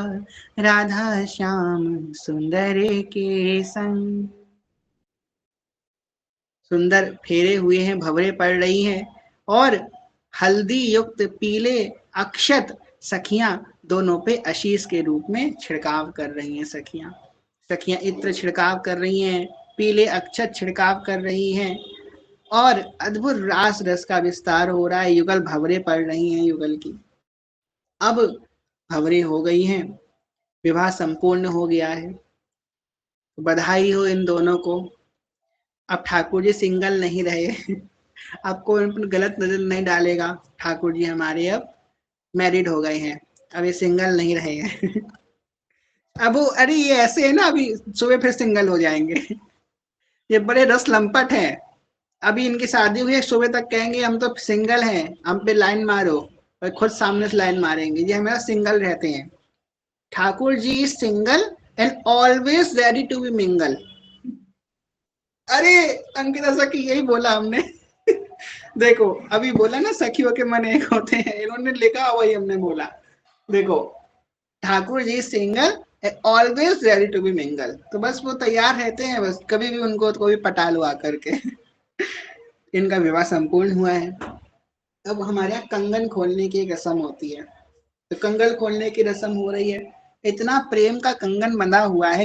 राधा श्याम सुंदर के संग। सुंदर फेरे हुए हैं, भंवरे पड़ रही हैं और हल्दी युक्त पीले अक्षत सखियां दोनों पे आशीष के रूप में छिड़काव कर रही हैं। सखियां इत्र छिड़काव कर रही हैं, पीले अक्षत छिड़काव कर रही हैं और अद्भुत रास रस का विस्तार हो रहा है। युगल भंवरे पड़ रही हैं युगल की। अब भंवरे हो गई हैं, विवाह संपूर्ण हो गया है, बधाई हो इन दोनों को। अब ठाकुर जी सिंगल नहीं रहे, आपको इन पर गलत नजर नहीं डालेगा, ठाकुर जी हमारे अब मैरिड हो गए हैं, अब ये सिंगल नहीं रहे हैं। अब वो अरे ये ऐसे है ना, अभी सुबह फिर सिंगल हो जाएंगे। ये बड़े रस लंपट हैं। अभी इनकी शादी हुई है, सुबह तक कहेंगे हम तो सिंगल हैं, हम पे लाइन मारो, और खुद सामने से लाइन मारेंगे, ये हमेशा सिंगल रहते हैं। Thakur ji is single and always ready to be mingle. अरे अंकिता सखी यही बोला हमने। देखो अभी बोला ना सखियों के मन एक होते हैं, इन्होंने लिखा वही हमने बोला। देखो Thakur ji single always ready to be mingle, तो बस वो तैयार रहते हैं, बस कभी भी उनको कोई पटा लो आकर के। इनका विवाह संपूर्ण हुआ है। अब हमारे यहाँ कंगन खोलने की एक रस्म होती है, तो कंगन खोलने की रस्म हो रही है। इतना प्रेम का कंगन बंधा हुआ है,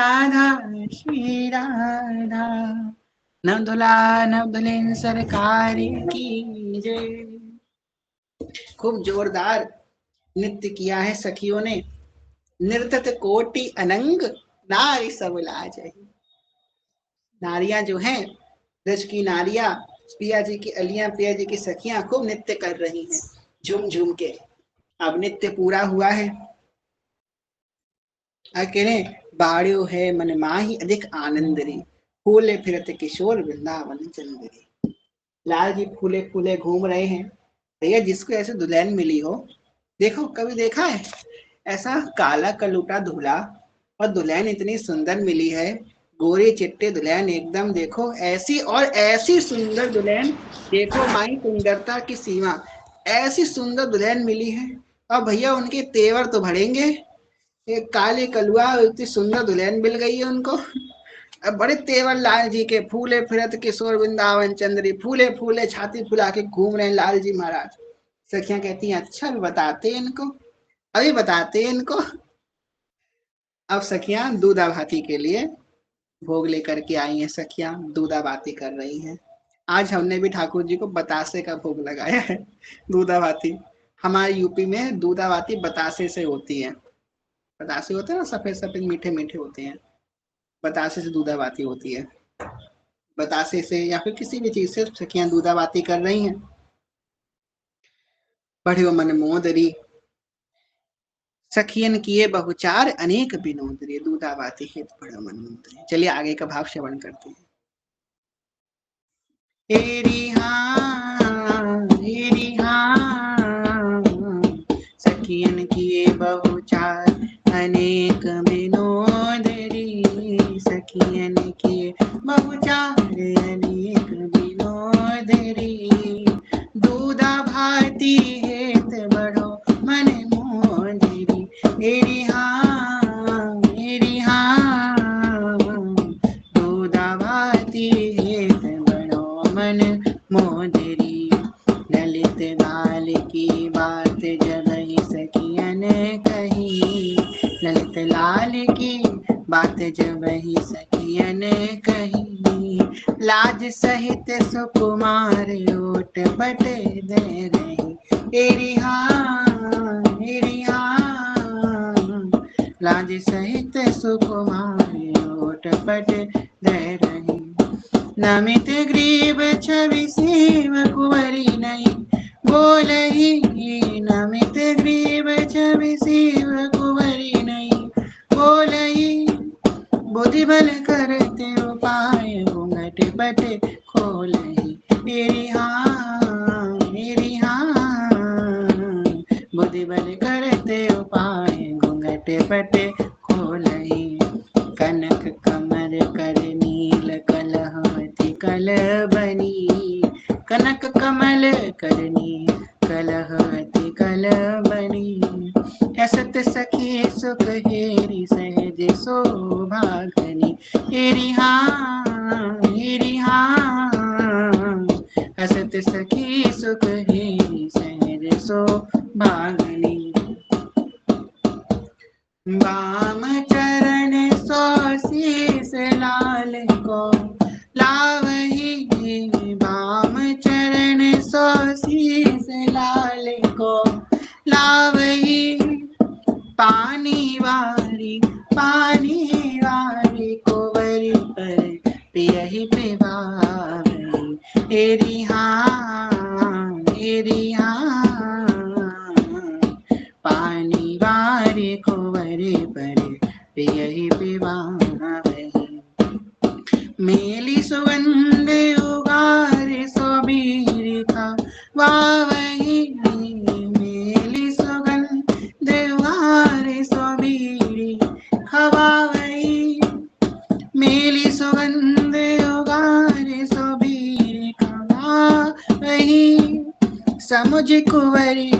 राधा श्री राधा, नव दुल्हा नव दुल्हन सरकार की जय। खूब जोरदार नृत्य किया है सखियों ने। नृत्य कोटि अनंग, नारी सब लाज है। नारियां जो हैं, ब्रज की नारियां, पिया जी की अलियां, पिया जी की सखियां खूब नृत्य कर रही हैं झूम झूम के। अब नृत्य पूरा हुआ है। अकेले बाड़ियो है मन माही अधिक आनंद रे, फूले फिरत किशोर वृंदावन चंद्री। लाल जी फूले फूले घूम रहे हैं। भैया जिसको ऐसे दुल्हन मिली हो, देखो कभी देखा है ऐसा काला कलूटा दूल्हा और दुल्हन इतनी सुंदर मिली है, गोरे चिट्टे दुल्हन एकदम, देखो ऐसी और ऐसी सुंदर दुल्हन, देखो माई सुंदरता की सीमा, ऐसी सुंदर दुल्हन मिली है। और भैया उनके तेवर तो बढ़ेंगे। एक काले कलुआ इतनी सुंदर दुल्हन मिल गई है उनको। अब बड़े तेवर लाल जी के, फूले फिरत किशोर वृंदावन चंद्री, फूले फूले छाती फुला के घूम रहे हैं लाल जी महाराज। सखियां कहती हैं अच्छा अभी बताते हैं इनको, अभी बताते हैं इनको। अब सखियां दूधा भाती के लिए भोग लेकर के आई हैं। सखियां दूधा बाती कर रही हैं। आज हमने भी ठाकुर जी को बतासे का भोग लगाया है। दूधा बाती हमारे यूपी में दूधा बाती बतासे से होती है। बतासे होते हैं ना, सफेद सफेद मीठे मीठे होते हैं, बतासे से दूधा बाती होती है। बतासे से या फिर किसी भी चीज से सखियां दूधा बाती कर रही हैं। पढ़ियो मन मोदरी, सखियन किए बहुचार अनेक विनोद रे, दूधा बाती हित पढ़ो मन मोदरी। चलिए आगे का भाव श्रवण करते हैं। हेरी हाँ सखियन किए बहुचार अनेक विनोद रे, सखियन किए बहुचार अनेक विनोद रे, दूधा भाती हेत बढ़ो मन मोदरी। हेरी हाँ दूधा भाती हेत बढ़ो मन मोदरी। ललित लाल की बात जब ही सखियन कही, ललित लाल की बात जब ही सखियन कही, लाज सहित सुकुमार ओट पट दे रही। हेरी हाँ लाज सहित सुकुमार ओट पट दे रही। नमित ग्रीव छवि शिव कुंवरी नहीं बोलही, नमित ग्रीव छवि शिव कुंवरी नहीं बोलही, बुद्धि बल करते उपाय घूंघट पट खोलही। हेरी हाँ बुद्धि बल करते उपाय घूंघट पट खोलही। कनक कमर कर नील कलहवती कल बनी, कनक कमल करनी कलहवती कल बनी। असत सखी सुख हेरी सहज शोभागनी। हेरी हाँ असत सखी सुख हेरी सहज शोभागनी। वाम चरण सो शीस लाल को लावही, वाम चरण सो शीस लाल को लावही, पानी वारी कुंवरी पर पियहि पिवावही। हेरी हाँ पानी वारी कुंवरी पर पियहि पिवावही। मेली सुगंध उगार सोबीर का वावही, मेली सुगंध उगार सोबीर खवावही, मेली सुगंध उगार सोबीर खवावही। समुझ कुंवरी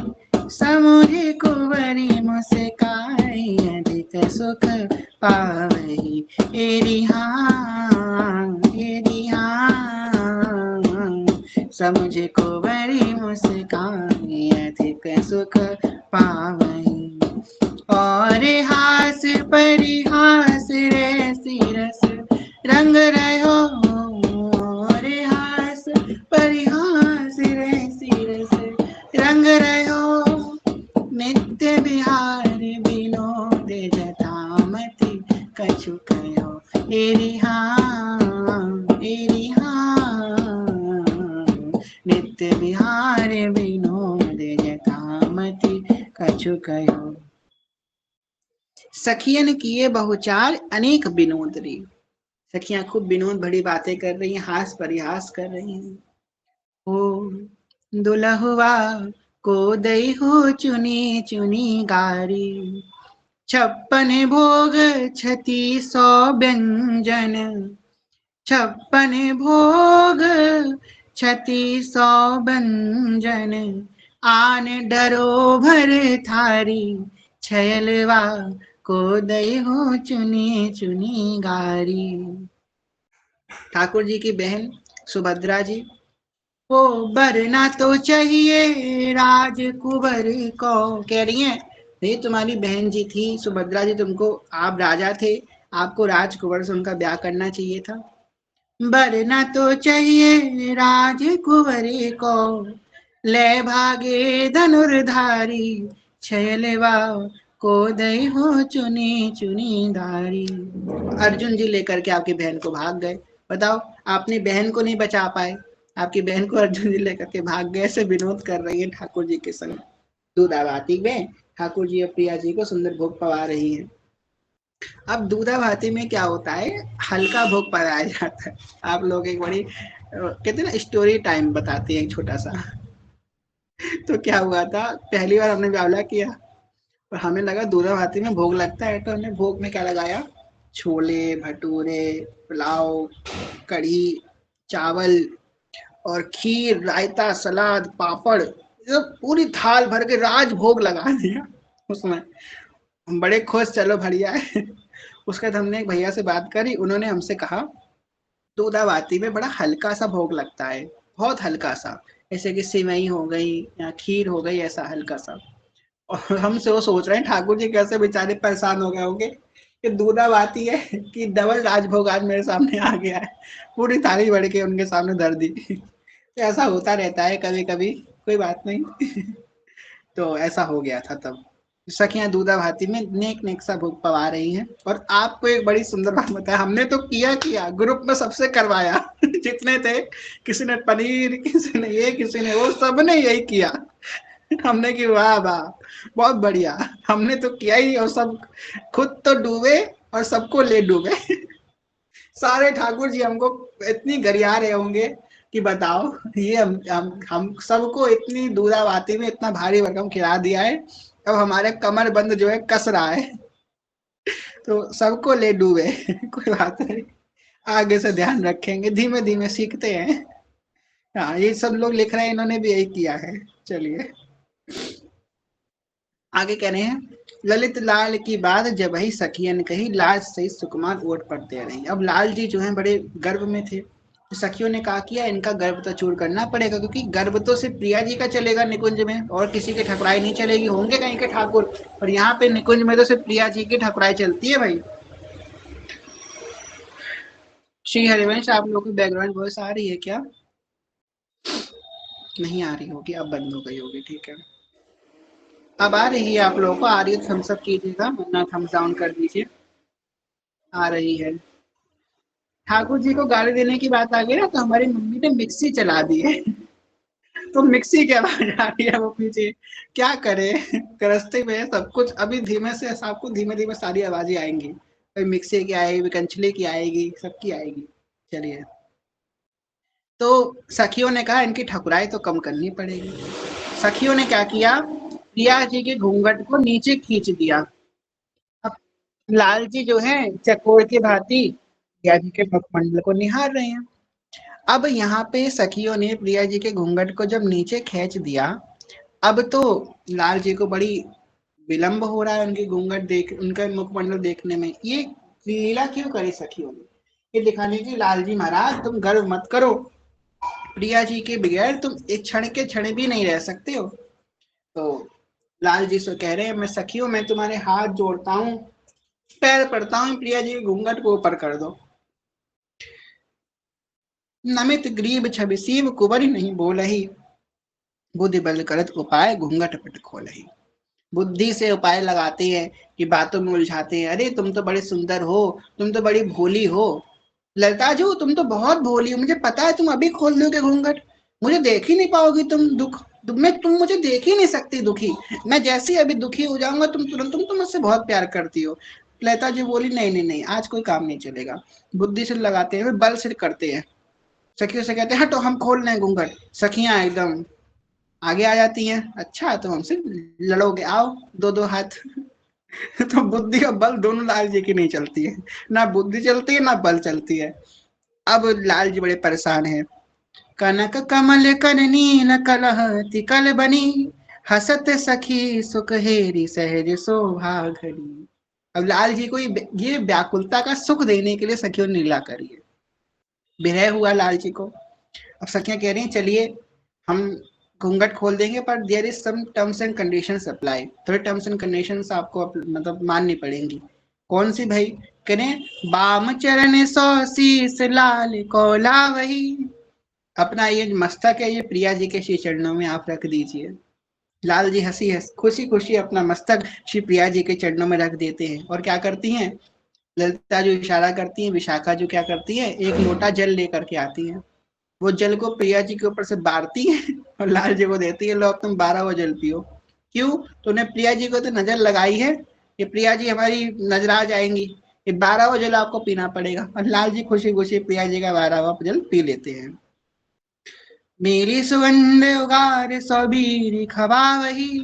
मुस्काई अधिक सुख पावही। हेरी हाँ समुझ कुंवरी मुस्काई अधिक सुख पावही। और हास परिहास रे रंग रहो रे हास परिहास रे सिर से रंग रहो नित्य बिहार विनोद जटामति कछु कहो एरी नित्य बिहार विनोद जटामति कछु कहो। सखियन किए बहुचार अनेक विनोद रे। सखियां खूब विनोद भरी बातें कर रही हैं, हास परिहास कर रही हैं। ओ दुलहुआ को दई हो चुनी चुनी गारी, 56 भोग 3600 व्यंजन, 56 भोग 3600 व्यंजन, आन डरो भर थारी, छयलवा को दई हो चुनी चुनी गारी। ठाकुर जी की बहन सुभद्रा जी, वो बरना तो चाहिए राजकुंवर को, कह रही हैं ये तुम्हारी बहन जी थी सुभद्रा जी, तुमको, आप राजा थे, आपको राजकुंवर से उनका ब्याह करना चाहिए था। बरना तो चाहिए राजकुंवर को, ले भागे धनुर्धारी, छयलवा को दई हो चुनी चुनी धारी। अर्जुन जी लेकर के आपकी बहन को भाग गए। बताओ, आपने बहन को नहीं बचा पाए, आपकी बहन को अर्जुन जी लेकर के भाग गए। ऐसे विनोद कर रही है ठाकुर जी के संग। दूधाभाती में ठाकुर जी और प्रिया जी को सुंदर भोग पवा रही है। अब दूधाभाती में क्या होता है, हल्का भोग पवाया जाता है। आप लोग एक बड़ी कहते ना स्टोरी टाइम बताते हैं, एक छोटा सा। तो क्या हुआ था, पहली बार हमने ब्यावला किया और हमें लगा दूधाभाती में भोग लगता है, तो हमने भोग में क्या लगाया, छोले भटूरे पुलाव कढ़ी चावल और खीर रायता सलाद पापड़, पूरी थाल भर के राज भोग लगा दिया उसमें। हम बड़े खुश, चलो बढ़िया है। उसके बाद हमने एक भैया से बात करी, उन्होंने हमसे कहा दूधाभाती में बड़ा हल्का सा भोग लगता है, बहुत हल्का सा, जैसे कि सिवई हो गई या खीर हो गई, ऐसा हल्का सा। और हमसे वो सोच रहे हैं ठाकुर जी कैसे बेचारे परेशान हो गए होंगे कि दूधाभाती है कि डबल राजभोग आज मेरे सामने आ गया है, पूरी थाली भर के उनके सामने धर दी। तो ऐसा होता रहता है कभी कभी, कोई बात नहीं। तो ऐसा हो गया था तब। सखियां दूधाभाती में नेक नेक सा भोग पवा रही हैं। और आपको एक बड़ी सुंदर बात बताया, हमने तो किया ग्रुप में सबसे करवाया। जितने थे, किसी ने पनीर, किसी ने ये, किसी ने वो, सबने यही किया। हमने की वाह वाह बहुत बढ़िया, हमने तो किया ही और सब खुद तो डूबे और सबको ले डूबे। सारे ठाकुर जी हमको इतनी गरिया रहे होंगे कि बताओ, ये हम सबको इतनी दूधाभाती में इतना भारी भरकम खिला दिया है, अब हमारे कमर बंद जो है कस रहा है, तो सबको ले डूबे। कोई बात नहीं, आगे से ध्यान रखेंगे, धीमे धीमे सीखते हैं। हाँ, ये सब लोग लिख रहे हैं, इन्होंने भी यही किया है। चलिए आगे कह रहे हैं, ललित लाल की बात जब ही सखियन कही, लाल सही सुकुमार ओट पड़ते रही। अब लाल जी जो हैं बड़े गर्व में थे, तो सखियों ने कहा किया इनका गर्व तो चूर करना पड़ेगा, क्योंकि गर्व तो सिर्फ प्रिया जी का चलेगा निकुंज में, और किसी के ठकुराई नहीं चलेगी, होंगे कहीं के ठाकुर, और यहाँ पे निकुंज में तो सिर्फ प्रिया जी की ठकुराई चलती है भाई। श्री हरिवंश, आप लोग की बैकग्राउंड वॉइस आ रही है क्या? नहीं आ रही होगी, अब बंद हो गई होगी, ठीक है। अब आ रही है आप लोगों को? आ रही है थम्स अप कीजिएगा, वरना थम्स डाउन कर दीजिए। आ रही है। ठाकुर जी को गाली देने की बात आ गई ना, तो हमारी मम्मी ने मिक्सी चला दी है। तो मिक्सी की आवाज आ रही है वो पीछे, क्या करे, गृहस्थी में सब कुछ अभी धीमे से, सबको धीमे धीमे सारी आवाजें आएंगी, कोई मिक्सी की आएगी, कंचले की आएगी, सबकी आएगी। चलिए, तो सखियों ने कहा इनकी ठकुराई तो कम करनी पड़ेगी। सखियों ने क्या किया, प्रिया जी के घूंघट को नीचे खींच दिया। अब लाल जी जो है चकोर के भांति प्रिया जी के मुखमंडल को निहार रहे हैं। अब यहाँ पे सखियों ने प्रिया जी के घूंघट को जब नीचे खींच दिया, अब तो लाल जी को बड़ी विलंब हो रहा है उनके घूंघट देख, उनका मुखमंडल देखने में। ये लीला क्यों करी सखियों ने, ये दिखाने की लाल जी महाराज तुम गर्व मत करो, प्रिया जी के बगैर तुम एक क्षण के क्षण भी नहीं रह सकते हो। तो लाल जी से कह रहे हैं, मैं सखियों, मैं तुम्हारे हाथ जोड़ता हूँ, पैर पड़ता हूँ, प्रिया जी के घूंघट को ऊपर कर दो। नमित ग्रीब छवि सीव कुबरी नहीं बोलही, बुद्धि बल करत उपाय घूंघट पट खोलही। बुद्धि से उपाय लगाते हैं कि बातों में उलझाते हैं। अरे तुम तो बड़े सुंदर हो, तुम तो बड़ी भोली हो, ललता जी तुम तो बहुत भोली हो, मुझे पता है तुम अभी खोल दोगे घूंघट, मुझे देख ही नहीं पाओगी तुम दुख में, तुम मुझे देख ही नहीं सकती दुखी, मैं जैसे अभी दुखी हो जाऊंगा तुम तुरंत, तुम तो मुझसे बहुत प्यार करती हो। लता जी बोली नहीं नहीं नहीं, आज कोई काम नहीं चलेगा। बुद्धि से लगाते हैं, बल से करते हैं। सखियों से कहते हैं हटो हम खोल रहे हैं घूंघट, सखियां एकदम आगे आ जाती हैं, अच्छा तो हमसे लड़ोगे, आओ दो दो हाथ। तो बुद्धि और बल दोनों लाल जी की नहीं चलती है, ना बुद्धि चलती है ना बल चलती है। अब लाल जी बड़े परेशान हैं। कनक कमल कर नील कलह तिकल बनी, हसत सखी सुख हेरी सहज शोभा घड़ी। अब लाल जी को ये व्याकुलता का सुख देने के लिए सखियों ने लीला करी है। विरह हुआ लाल जी को। अब सखियां कह रही हैं चलिए हम घूंघट खोल देंगे, पर there is some terms and conditions apply, थोड़े टर्म्स एंड कंडीशंस आपको मतलब माननी पड़ेंगी। कौन सी भाई? करें बाम चरण सो शीस लाल कोला वही, अपना ये मस्तक है ये प्रिया जी के श्री चरणों में आप रख दीजिए। लाल जी हंसी है, खुशी खुशी अपना मस्तक श्री प्रिया जी के चरणों में रख देते हैं। और क्या करती हैं? ललिता जो इशारा करती है, विशाखा जो क्या करती है, एक लोटा जल लेकर के आती है। वो जल को प्रिया जी के ऊपर से बारती है और लाल जी को देती है, लो अब तुम 12 वो जल पियो। क्यों? तो उन्हें प्रिया जी को तो नजर लगाई है कि प्रिया जी हमारी नजर आ जाएंगी, ये 12वां जल आपको पीना पड़ेगा। और लाल जी खुशी खुशी प्रिया जी का 12वां जल पी लेते हैं। मेरी सुगंध उगार सौ बीड़ी खबा वही,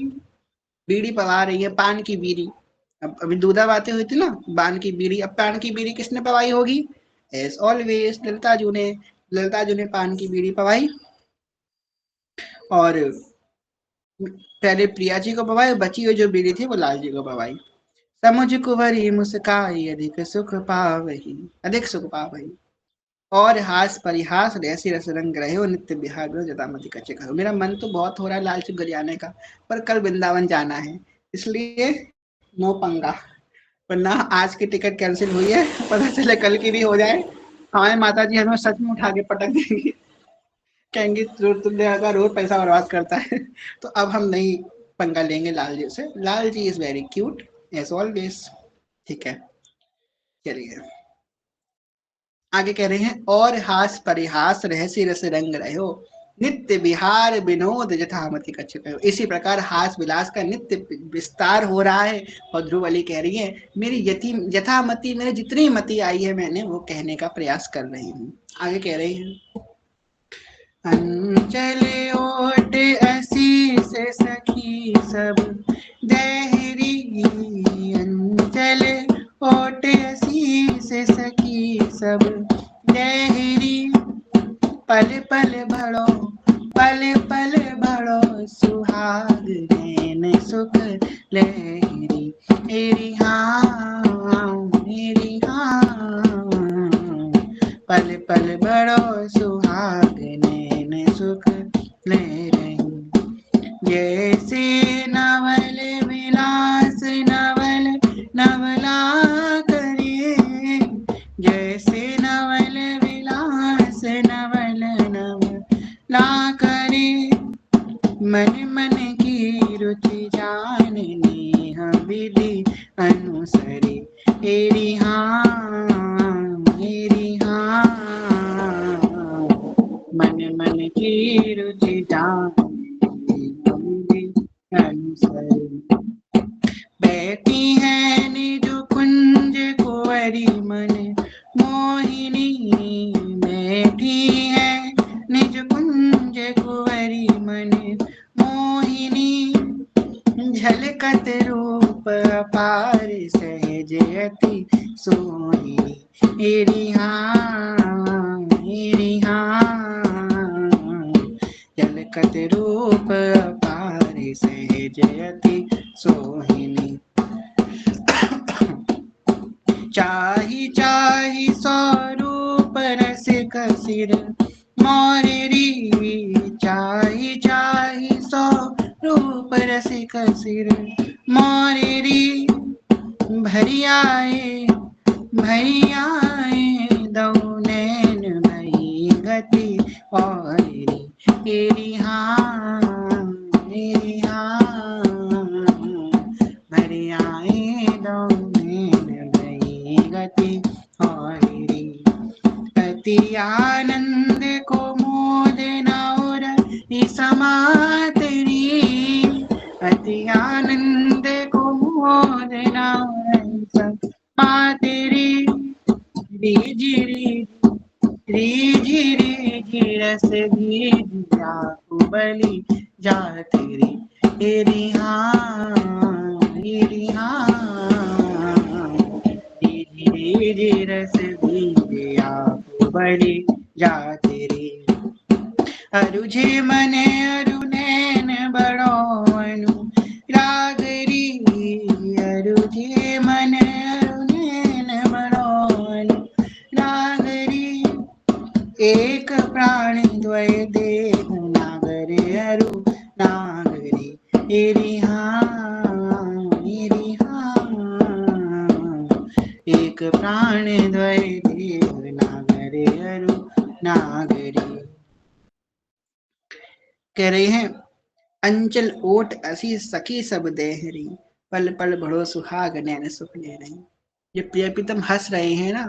बीड़ी पवा रही है, पान की बीड़ी। अब अभी दूधा बातें हुई थी ना, पान की बीड़ी, अब पान की बीड़ी किसने पवाई होगी? एज ऑलवेज ललिता जू ने पान की बीड़ी पवाई। और पहले प्रिया जी को पवाई, बची हुई जो बीड़ी थी वो लाल जी को पवाई। समुझ कुंवरी मुस्काई अधिक सुख पावही, अधिक सुख पावही। और हास परिहास ऐसी रस रंग रहे हो, नित्य बिहार में जटामती कच्चे करो। मेरा मन तो बहुत हो रहा है लाल चुक जाने का, पर कल वृंदावन जाना है, इसलिए नो पंगा, वरना आज की टिकट कैंसिल हुई है, पता चले कल की भी हो जाए, हमारे माता जी हमें सच में उठा के पटक देंगी, कहेंगे तुमने अगर रोज पैसा बर्बाद करता है। तो अब हम नहीं पंगा लेंगे लाल जी से। Lal ji is very cute as always. ठीक है, चलिए आगे कह रहे हैं, और हास परिहास रहसी रस रंग रहो, नित्य विहार विनोद जथामति कच्छ कहो। इसी प्रकार हास विलास का नित्य विस्तार हो रहा है। और ध्रुव अली कह रही है मेरी यथामति, मेरे जितनी मति आई है मैंने वो कहने का प्रयास कर रही हूँ। आगे कह रही है, अंचल ओट असीस सखी सब दहरी, अंचल ओट असीस सखी सब दहरी, पल पल भड़ो पल पल भड़ो सुहाग नैन सुख लहरी, मेरी हाँ मेरी हाँ, पल पल भड़ो सुहाग नैन सुख लहरी। जैसे नवल विलास नवल नवला करे, जैसे नवल विलास नवल नवला करे, मन मन की रुचि जानने हम विधि अनुसरे, तेरी हाँ मेरी हाँ, मन मन की रुचि जानने हम विधि अनुसरे। बैठी है निज कुंज कुंवरी मन मोहिनी, बैठी है निज कुंज कुंवरी मन मोहिनी, झलकत रूप अपार सहज अति सोहिनी, मेरी हाँ मेरी हाँ, झलकत रूप अपार सहज अति सोहिनी। चाही चाही स्वरूप रस कसिर मोररी, चाही चाही स्वरूप रस कसिर मोररी, भरी आए दौ नैन भई गति और री हाँ भर आए दो नैन भई गति और अति आनंद को मोद नौर समात रे अति आनंद को मोद नौर समात रे रे रस भीजिया बलि जात रे हाँ रस भीजिया बलि जात रे अरुझे मन अरु नैन बड़ो अनुराग रे अरुझे मन अरु नैन बड़ो अनुराग रे एक प्राण द्वय देह नागर अरु नागरी एरी हाँ एक प्राण द्वय देह नागर अरु नागरी। कह रहे हैं अंचल ओट असी सखी सब देहरी पल पल बड़ो सुहाग नैन सुख ले रही। ये प्रिय प्रीतम हंस रहे हैं ना,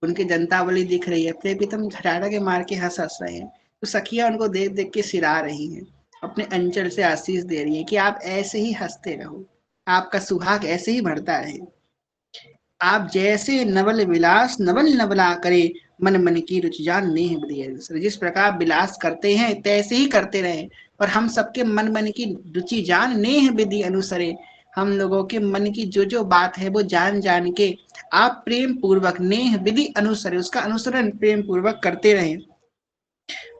उनकी जनतावली दिख रही है, प्रिय प्रीतम झटाड़ा के मार के हंस रहे हैं, तो सखियां उनको देख देख के सिरा रही हैं, अपने अंचल से आशीष दे रही है कि आप ऐसे ही हंसते रहो, आपका सुहाग ऐसे ही बढ़ता रहे, आप जैसे नवल विलास नवल नवला करे मन मन की रुचि जान नेह बदिये। जिस प्रकार विलास करते हैं तैसे ही करते रहे, और हम सबके मन मन की रुचि जान नेह विधि अनुसरे, हम लोगों के मन की जो जो बात है वो जान जान के आप प्रेम पूर्वक नेह विधि अनुसरे, उसका अनुसरण प्रेम पूर्वक करते रहे।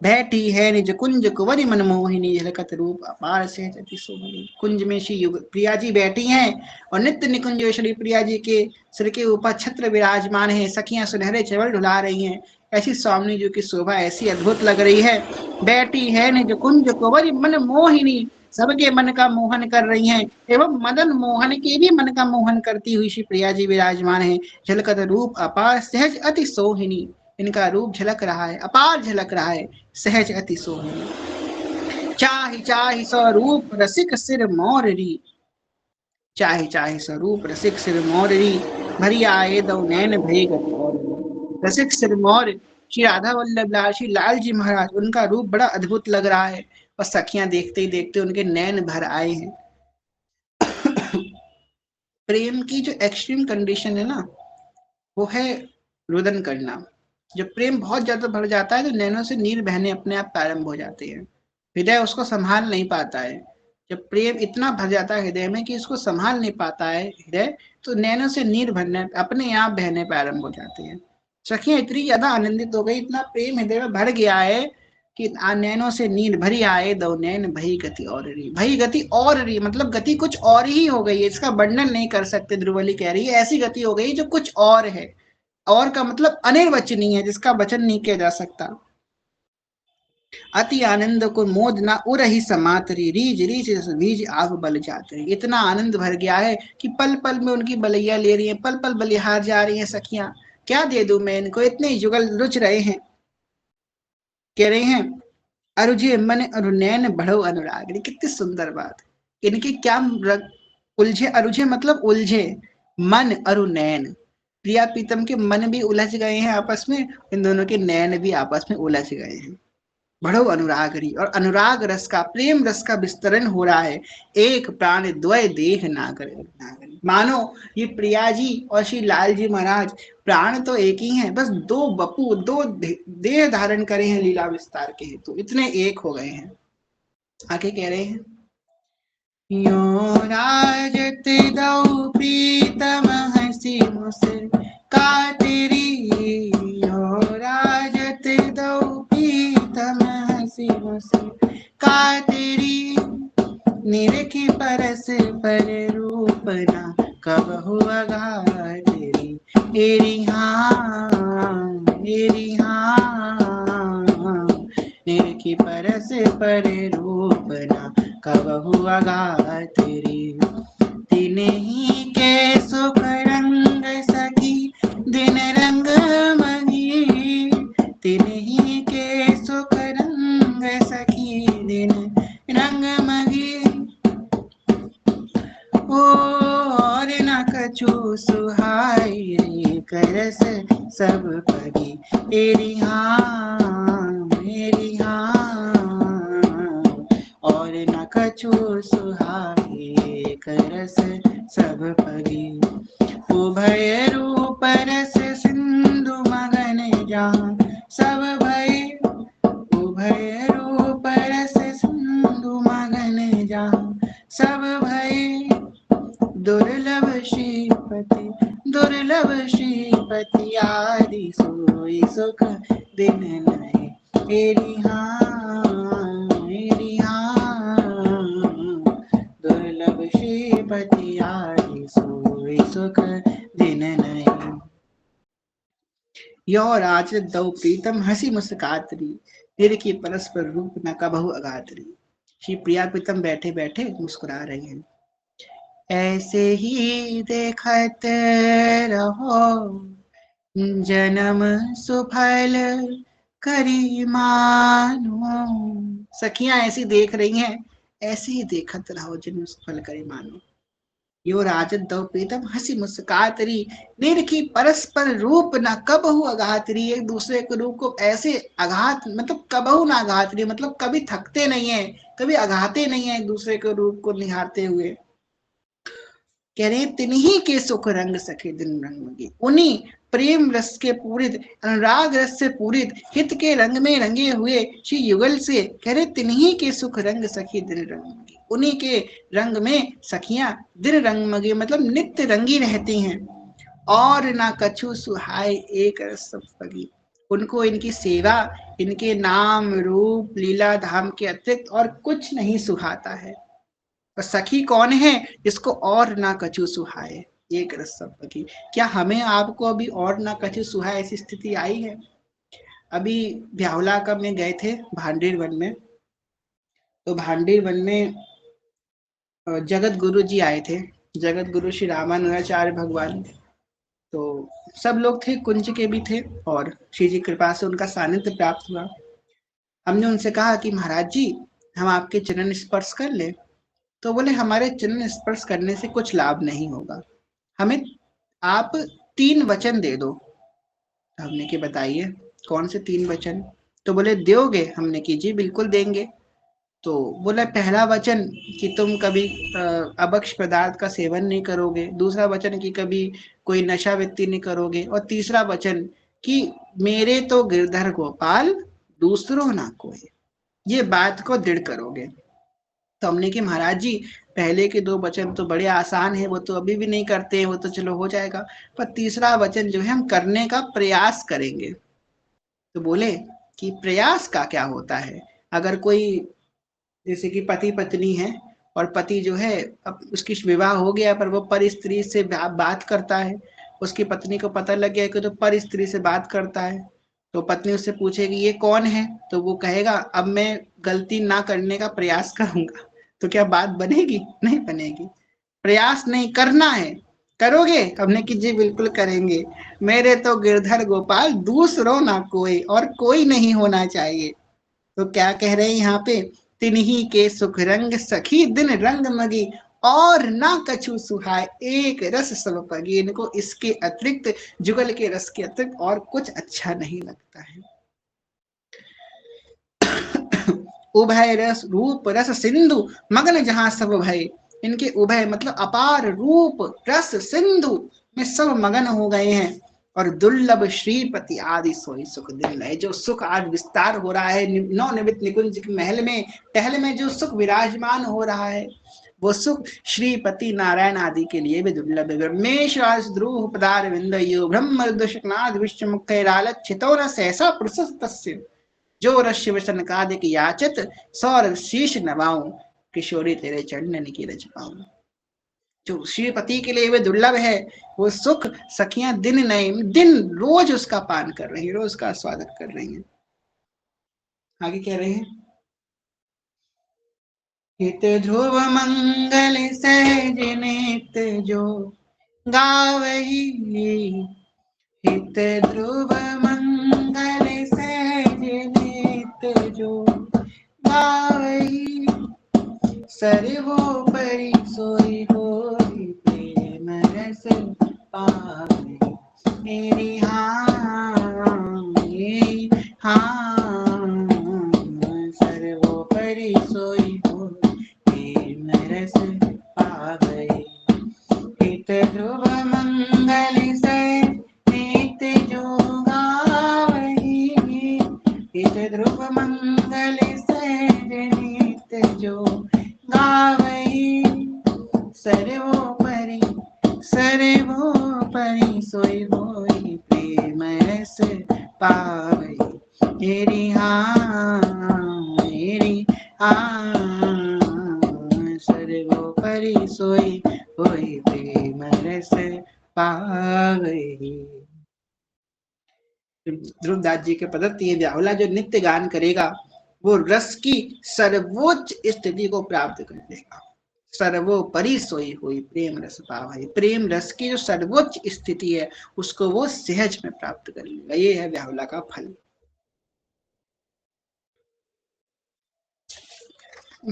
बैठी है निज कुंज कुंवरी मनमोहिनी झलकत रूप अपार से शोभनी। कुंज में श्री प्रिया जी बैठी हैं और नित्य निकुंज श्री प्रिया जी के सिर के ऊपर छत्र विराजमान है, सखियां सुनहरे चवल ढुला रही हैं, ऐसी स्वामी जी की शोभा ऐसी अद्भुत लग रही है। बैठी है निज कुंज कुंवरी मनमोहिनी, सबके मन का मोहन कर रही हैं, एवं मदन मोहन के भी मन का मोहन करती हुई श्री प्रिया जी विराजमान है। झलकत रूप अपार सहज अति सोहिनी, इनका रूप झलक रहा है, अपार झलक रहा है, सहज अति सोहिनी। चाहि चाहि स्वरूप रसिक सिर मोररी, चाहि चाहि स्वरूप रसिक सिर मोररी, भरी आए दो नैन भय गति और। रसिक सिर मोर श्री राधा वल्लभ लाल श्री लाल जी महाराज, उनका रूप बड़ा अद्भुत लग रहा है, और सखियां देखते ही देखते उनके नैन भर आए हैं। प्रेम की जो एक्सट्रीम कंडीशन है ना, वो है रुदन करना। जब प्रेम बहुत ज्यादा बढ़ जाता है तो नैनों से नीर बहने अपने आप प्रारंभ हो जाती है, हृदय उसको संभाल नहीं पाता है। जब प्रेम इतना भर जाता है हृदय में कि उसको संभाल नहीं पाता है हृदय, तो नैनों से नीर भरने अपने आप बहने प्रारंभ हो जाती है। सखियां इतनी ज्यादा आनंदित हो गई, इतना प्रेम हृदय में भर गया है कि नैनों से नीर भरी आए दो नैन भई गति और री। भई गति और री मतलब गति कुछ और ही हो गई है, इसका वर्णन नहीं कर सकते। ध्रुवली कह रही है ऐसी गति हो गई जो कुछ और है, और का मतलब अनिर्वचनीय है, जिसका वचन नहीं किया जा सकता। अति आनंद को मोद ना उरही समातरी, रीज रीज बीज आग बल जातरी। इतना आनंद भर गया है कि पल पल में उनकी बलैया ले रही है, पल पल बलिहार जा रही है सखियां, क्या दे दूं मैं इनको, इतने युगल रुच रहे हैं। कह रहे हैं अरुझे मन अरु नैन बढ़ो अनुराग, कितनी सुंदर बात। इनकी क्या उलझे, अरुझे मतलब उलझे, मन अरु नैन, प्रिया प्रीतम के मन भी उलझ गए हैं आपस में, इन दोनों के नैन भी आपस में उलझ गए हैं। बढ़ो अनुरागरी, और अनुराग रस का, प्रेम रस का विस्तरण हो रहा है। एक प्राण द्वय देह नागरी, मानो ये प्रिया जी और श्री लाल जी महाराज प्राण तो एक ही हैं, बस दो बपू दो देह धारण करे हैं लीला विस्तार के हेतु, इतने एक हो गए हैं। आगे कह रहे हैं यो राजत दौ प्रीतम हंसी मुस्र कातरी, यो राजत दौ प्रीतम हंसी मुस्र कातरी, निरखी परस पर रूपना कब हुआ तेरी, एरी हाँ निरखी परस पर रूपना कब हुआ तेरी। दिन ही के सुख रंग सखी दिन रंग मही, दिन ही के सुख रंग एक रस सब पगी। मेरी हाँ मेरी हाँ, और न कछु सुहाए एक रस सब पगी। उभय रूप रस सिंधु मगन जहाँ सब भय, उभय रूप रस सिंधु मगन जहाँ सब भय। दुर्लभ श्रीपति दुर्लभ श्रीपति आदि सोई सुख दिन नहीं। मेरी हाँ मेरी हाँ, दुर्लभ श्रीपति आदि सोई सुख दिन नहीं। यो राज दो प्रीतम हंसी मुस्कातरी, निरखी परस्पर रूप न कबहु अगातरी। श्री प्रिया प्रीतम बैठे बैठे मुस्कुरा रही हैं। ऐसे ही देखत रहो जन्म सुफल करी मानो। सखियां ऐसी देख रही हैं, ऐसे ही देखत रहो जन्म सुफल करी मानो। यो राजन दो प्रीतम हंसी मुस्कातरी, निरखी परस्पर रूप न कबहु अघातरी। एक दूसरे के रूप को ऐसे आघात मतलब कबहु ना अघातरी, मतलब कभी थकते नहीं है, कभी अघाते नहीं है एक दूसरे के रूप को निहारते हुए। कह रहे तिन्ही के सुख रंग सखे दिन रंग, उन्हीं प्रेम रस के पूरित, अनुराग रस से पूरित, हित के रंग में रंगे हुए श्री युगल से। कह रहे तिन्ही के सुख रंग सखी दिन रंग, उन्हीं के रंग में सखियां दिन रंग मगे मतलब नित्य रंगी रहती हैं। और ना कछु सुहाय एक रस सब पगी, उनको इनकी सेवा, इनके नाम रूप लीला धाम के अतिरिक्त और कुछ नहीं सुहाता है। और सखी कौन है जिसको और ना कछु सुहाए एक रस सब पगी। क्या हमें आपको अभी और ना कछु सुहाए ऐसी स्थिति आई है? अभी ब्यावला कब में गए थे भांडेर वन में, तो भांडेर वन में जगत गुरु जी आए थे, जगत गुरु श्री रामानुजाचार्य भगवान। तो सब लोग थे, कुंज के भी थे, और श्री जी कृपा से उनका सानिध्य प्राप्त हुआ। हमने उनसे कहा कि महाराज जी हम आपके चरण स्पर्श कर ले। तो बोले हमारे चरण स्पर्श करने से कुछ लाभ नहीं होगा, हमें आप 3 वचन दे दो। हमने कि बताइए कौन से 3 वचन? तो बोले दोगे? हमने कि जी बिल्कुल देंगे। तो बोला पहला वचन कि तुम कभी अभक्ष पदार्थ का सेवन नहीं करोगे, दूसरा वचन कि कभी कोई नशा व्यक्ति नहीं करोगे, और तीसरा वचन कि मेरे तो गिरधर गोपाल दूसरों ना कोई, ये बात को दृढ़ करोगे। तो हमने कि महाराज जी पहले के 2 वचन तो बड़े आसान है, वो तो अभी भी नहीं करते हैं, वो तो चलो हो जाएगा, पर तीसरा वचन जो है हम करने का प्रयास करेंगे। तो बोले कि प्रयास का क्या होता है? अगर कोई जैसे कि पति पत्नी है, और पति जो है अब उसकी विवाह हो गया पर वो पर स्त्री से बात करता है, उसकी पत्नी को पता लग गया कि तो पर स्त्री से बात करता है, तो पत्नी उससे पूछेगी ये कौन है, तो वो कहेगा अब मैं गलती ना करने का प्रयास करूंगा। तो क्या बात बनेगी? नहीं बनेगी। प्रयास नहीं करना है, करोगे? हमने कि जी बिल्कुल करेंगे। मेरे तो गिरधर गोपाल दूसरों ना कोई, और कोई नहीं होना चाहिए। तो क्या कह रहे हैं यहाँ पे? तिन्ही के सुख रंग सखी दिन रंग मगी, और ना कछु सुहाय एक रस सब पगी। इनको इसके अतिरिक्त, जुगल के रस के अतिरिक्त और कुछ अच्छा नहीं लगता है। उभय रस रूप रस सिंधु मगन जहां सब भय, इनके उभय मतलब अपार रूप रस सिंधु में सब मगन हो गए हैं। और दुर्लभ श्रीपति आदि सोई सुख दिन है, जो सुख आज विस्तार हो रहा है नवनिर्मित निकुंज के महल में, टहल में जो सुख विराजमान हो रहा है, वो सुख श्रीपति नारायण आदि के लिए भी दुर्लभ है। ब्रह्मेश ध्रुव पदार विंदयो ब्रह्म रुद्रशनाद विश्व मुख लालचितो न सहसा प्रशस्त, जो रश्य वसन कादिक याचित सौर शीश नवाऊं, किशोरी तेरे चरण की रच पाऊं। जो श्रीपति के लिए वे दुर्लभ है, वो सुख सखियां दिन नहीं दिन रोज उसका पान कर रही है, रोज उसका स्वागत कर रही हैं। आगे कह रहे हैं हित ध्रुव मंगल सहज नित जो गावही, हित ध्रुव मंगल सहज नित जो गावही, सर्वोपरि सोई होई प्रेम रस पावही। मेरी हाँ मेरी हाँ सर्वोपरि सोई हो प्रेम रस पावई हित ध्रुव मंगल से नित्य जो गावई हित ध्रुव मंगल से नित्य जो गावई सर्वोपरि सर्वोपरि सोई होई प्रेम रस पावई मेरी हाँ सर्वोपरि सोई होई प्रेम रस पावई। ध्रुवदास जी के प्रदत्त ये व्याहुला जो नित्य गान करेगा वो रस की सर्वोच्च स्थिति को प्राप्त कर लेगा। सर्वोपरि सोई हुई प्रेम रस पावई प्रेम रस की जो सर्वोच्च स्थिति है उसको वो सहज में प्राप्त कर लेगा। ये है व्याहुला का फल।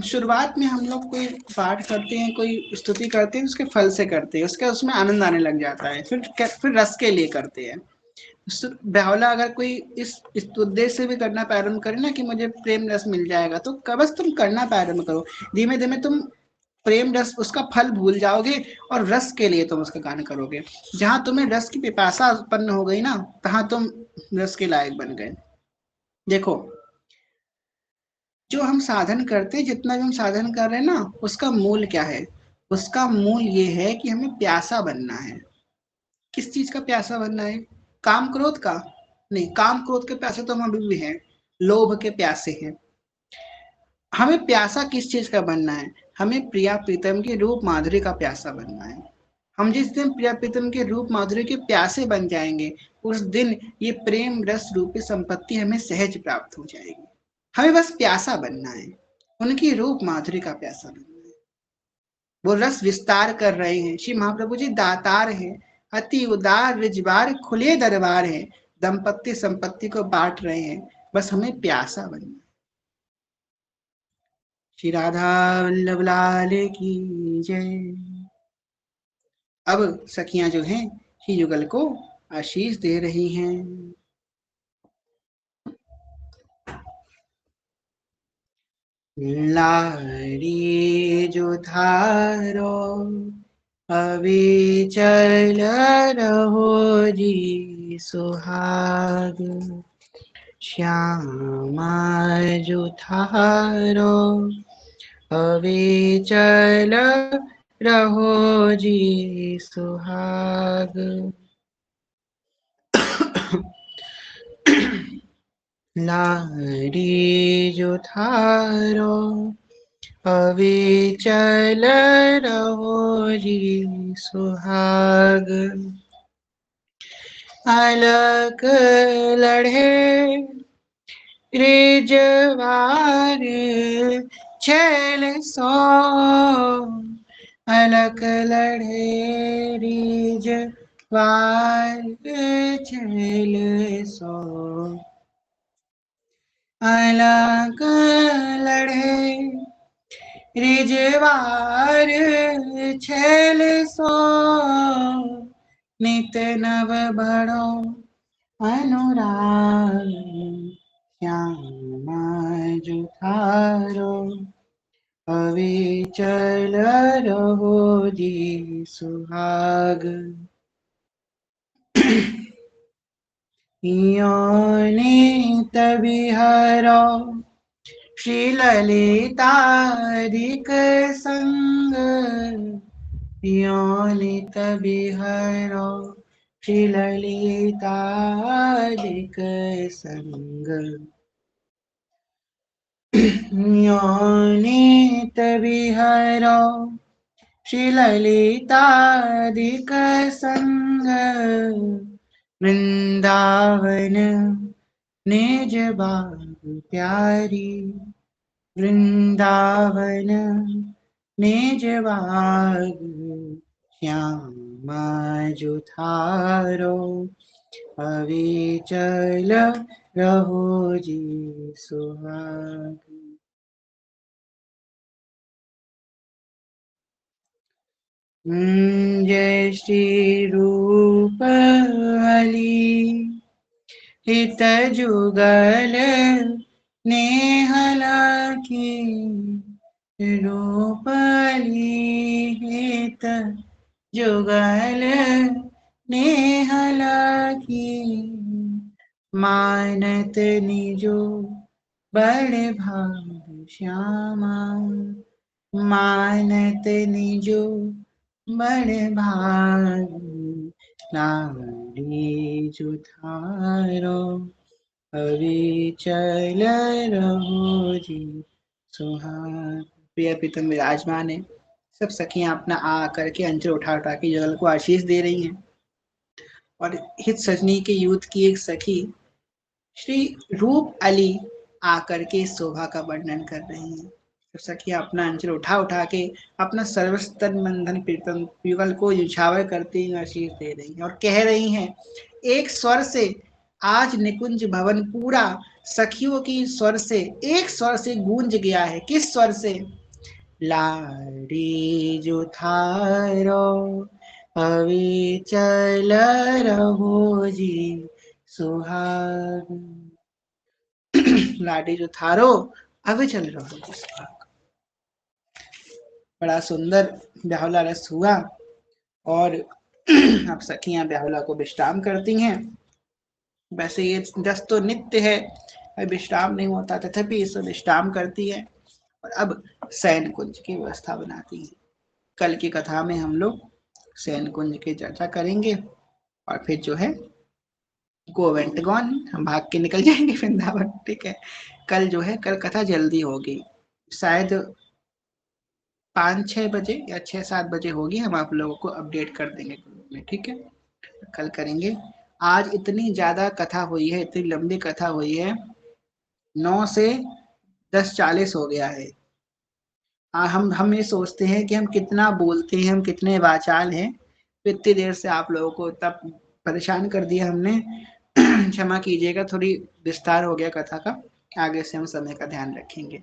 शुरुआत में हम लोग कोई पाठ करते हैं कोई स्तुति करते हैं उसके फल से करते हैं उसका उसमें आनंद आने लग जाता है फिर रस के लिए करते हैं। व्याहुला अगर कोई इस उद्देश्य से भी करना प्रारंभ करे ना कि मुझे प्रेम रस मिल जाएगा तो बस तुम करना प्रारंभ करो। धीमे धीमे तुम प्रेम रस उसका फल भूल जाओगे और रस के लिए तुम उसका गान करोगे। जहां तुम्हें रस की पिपासा उत्पन्न हो गई ना तहां तुम रस के लायक बन गए। देखो जो हम साधन करते हैं जितना भी हम साधन कर रहे हैं ना उसका मूल क्या है। उसका मूल ये है कि हमें प्यासा बनना है। किस चीज का प्यासा बनना है। काम क्रोध का नहीं। काम क्रोध के प्यासे तो हम अभी भी हैं। लोभ के प्यासे हैं। हमें प्यासा किस चीज का बनना है। हमें प्रिया प्रीतम के रूप माधुरी का प्यासा बनना है। हम जिस दिन प्रिया प्रीतम के रूप माधुरी के प्यासे बन जाएंगे उस दिन ये प्रेम रस रूपी संपत्ति हमें सहज प्राप्त हो जाएगी। हमें बस प्यासा बनना है। उनकी रूप माधुरी का प्यासा बनना है। वो रस विस्तार कर रहे हैं। श्री महाप्रभु जी दातार हैं। अति उदार रिजवार खुले दरबार है। दंपत्ति संपत्ति को बांट रहे हैं। बस हमें प्यासा बनना है। श्री राधा वल्लभ लाल की जय। अब सखियां जो हैं श्री युगल को आशीष दे रही हैं। लारी जो थारो अविचल रहो जी सुहाग श्यामा जो थारो अविचल रहो जी सुहाग लारी जो थारो अविचल रहो जी सुहाग अलक लढ़े रिजवार छैल सो अलक लढ़े रिजवार छैल सो अलक लढ़े रिजवार छैल सो नित नव बड़ो अनुराग श्यामा जो थारो अविचल रहो जी सुहाग योनित बिहारो श्री ललितादिक संग योनित बिहारो श्री ललितादिक संग योनित बिहारो श्री ललितादिक संग वृंदावन निज बाग प्यारी वृंदावन निज बाग श्यामा जो थारो अविचल रहो जी सुहाग। जय श्री रूप हित जुगल नेहला की रूपली हित जुगल नेहला की मानत निजो बड़े भाग श्यामा मानत निजो बड़े भाग लाड़ी जो थारो अविचल रहो जी सुहाग। प्रिय प्रीतम विराजमान है। सब सखियां अपना आ करके अंचल उठा उठा के जगल को आशीष दे रही हैं। और हित सजनी के यूथ की एक सखी श्री रूप अली आकर के शोभा का वर्णन कर रही हैं। तो सखियां अपना अंचल उठा उठा के अपना सर्वस्तन मंधन प्रीतम युगल को युछावर करती हुई आशीष दे रही हैं और कह रही हैं एक स्वर से आज निकुंज भवन पूरा सखियों की स्वर से एक स्वर से गूंज गया है। किस स्वर से? लाड़ी जो थारो अविचल रहो जी सुहाग। लाड़ी जो थारो अविचल रहो जी सुहाग। बड़ा सुंदर ब्याहुला रस हुआ और अब सखियां ब्याहुला को विश्राम करती हैं। वैसे ये रस तो नित्य है, विश्राम नहीं होता, तथापि इसे विश्राम करती है और अब शयन कुंज की व्यवस्था बनाती है। कल की कथा में हम लोग शयन कुंज की चर्चा करेंगे और फिर जो है गोवेंट गॉन हम भाग के निकल जाएंगे वृंदावन। ठीक है, कल जो है कल कथा जल्दी होगी, शायद 5-6 बजे या 6-7 बजे होगी। हम आप लोगों को अपडेट कर देंगे ग्रुप में। ठीक है, कल करेंगे। आज इतनी ज्यादा कथा हुई है, इतनी लंबी कथा हुई है, 9 से 10:40 हो गया है। हम ये सोचते हैं कि हम कितना बोलते हैं, हम कितने वाचाल हैं, तो इतनी देर से आप लोगों को तब परेशान कर दिया हमने। क्षमा कीजिएगा, थोड़ी विस्तार हो गया कथा का। आगे से हम समय का ध्यान रखेंगे।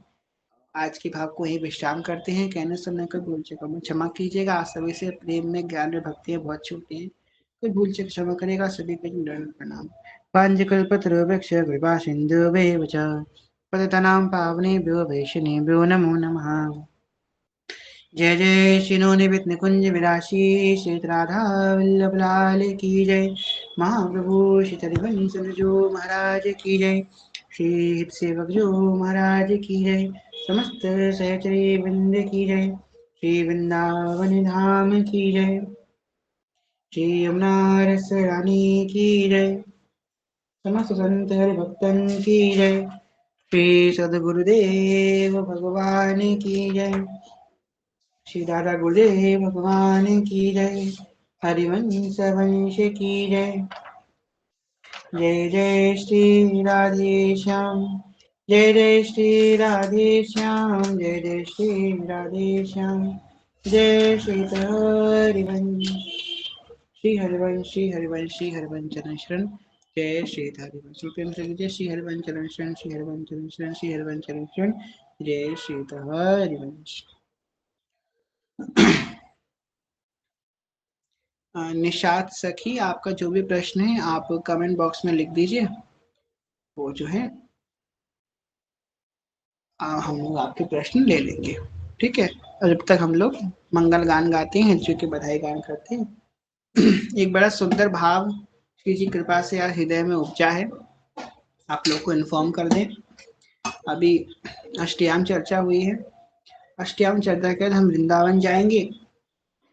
आज के भाव को यही विश्राम करते हैं। कहने सुनने को भूल चुका मैं, क्षमा कीजिएगा। आप सभी से प्रेम में ज्ञान में भक्ति में बहुत छोटे हैं, कोई भूल चुक क्षमा करेगा। सभी को दंड प्रणाम। पांजकल्पतरुवृक्ष कृपा सिन्धुभ्येव च पतितानां पावनेभ्यो वैष्णवेभ्यो नमो नमः। जय जय श्रीनो निवित निकुंज विराशी श्री राधा वल्लभ लाल की जय। महाप्रभु श्री हरिवंश जो महाराज की जय। श्री हित सेवक जो महाराज की जय। समस्त सहचरी वृंद की जय। श्री वृंदावन धाम की जय। श्री यमुना रस रानी की जय। समस्त संत हरि भक्तन की जय। श्री सदगुरुदेव भगवान की जय। श्री राधा गुरुदेव भगवान की जय। हरिवंश वंश की जय। जय जय श्री राधे श्याम। जय जय श्री राधे श्याम। जय जय श्री राधे श्याम। जय श्री हरिवंश श्री हरिवंश श्री हरिवंश श्री हरिवंश चरण शरण। जय श्री हरिवंश प्रेम से लीजिए श्री हरिवंश चरण शरण श्री हरिवंश चरण शरण श्री हरिवंश चरण शरण। जय श्री हरिवंश। निशात सखी, आपका जो भी प्रश्न है आप कमेंट बॉक्स में लिख दीजिए, वो जो है हम लोग आपके प्रश्न ले लेंगे। ठीक है, और जब तक हम लोग मंगल गान गाते हैं, जो कि बधाई गान करते हैं। एक बड़ा सुंदर भाव श्री जी कृपा से यार हृदय में उपजा है, आप लोग को इन्फॉर्म कर दें। अभी अष्टयाम चर्चा हुई है, अष्टयाम चर्चा के बाद हम वृंदावन जाएंगे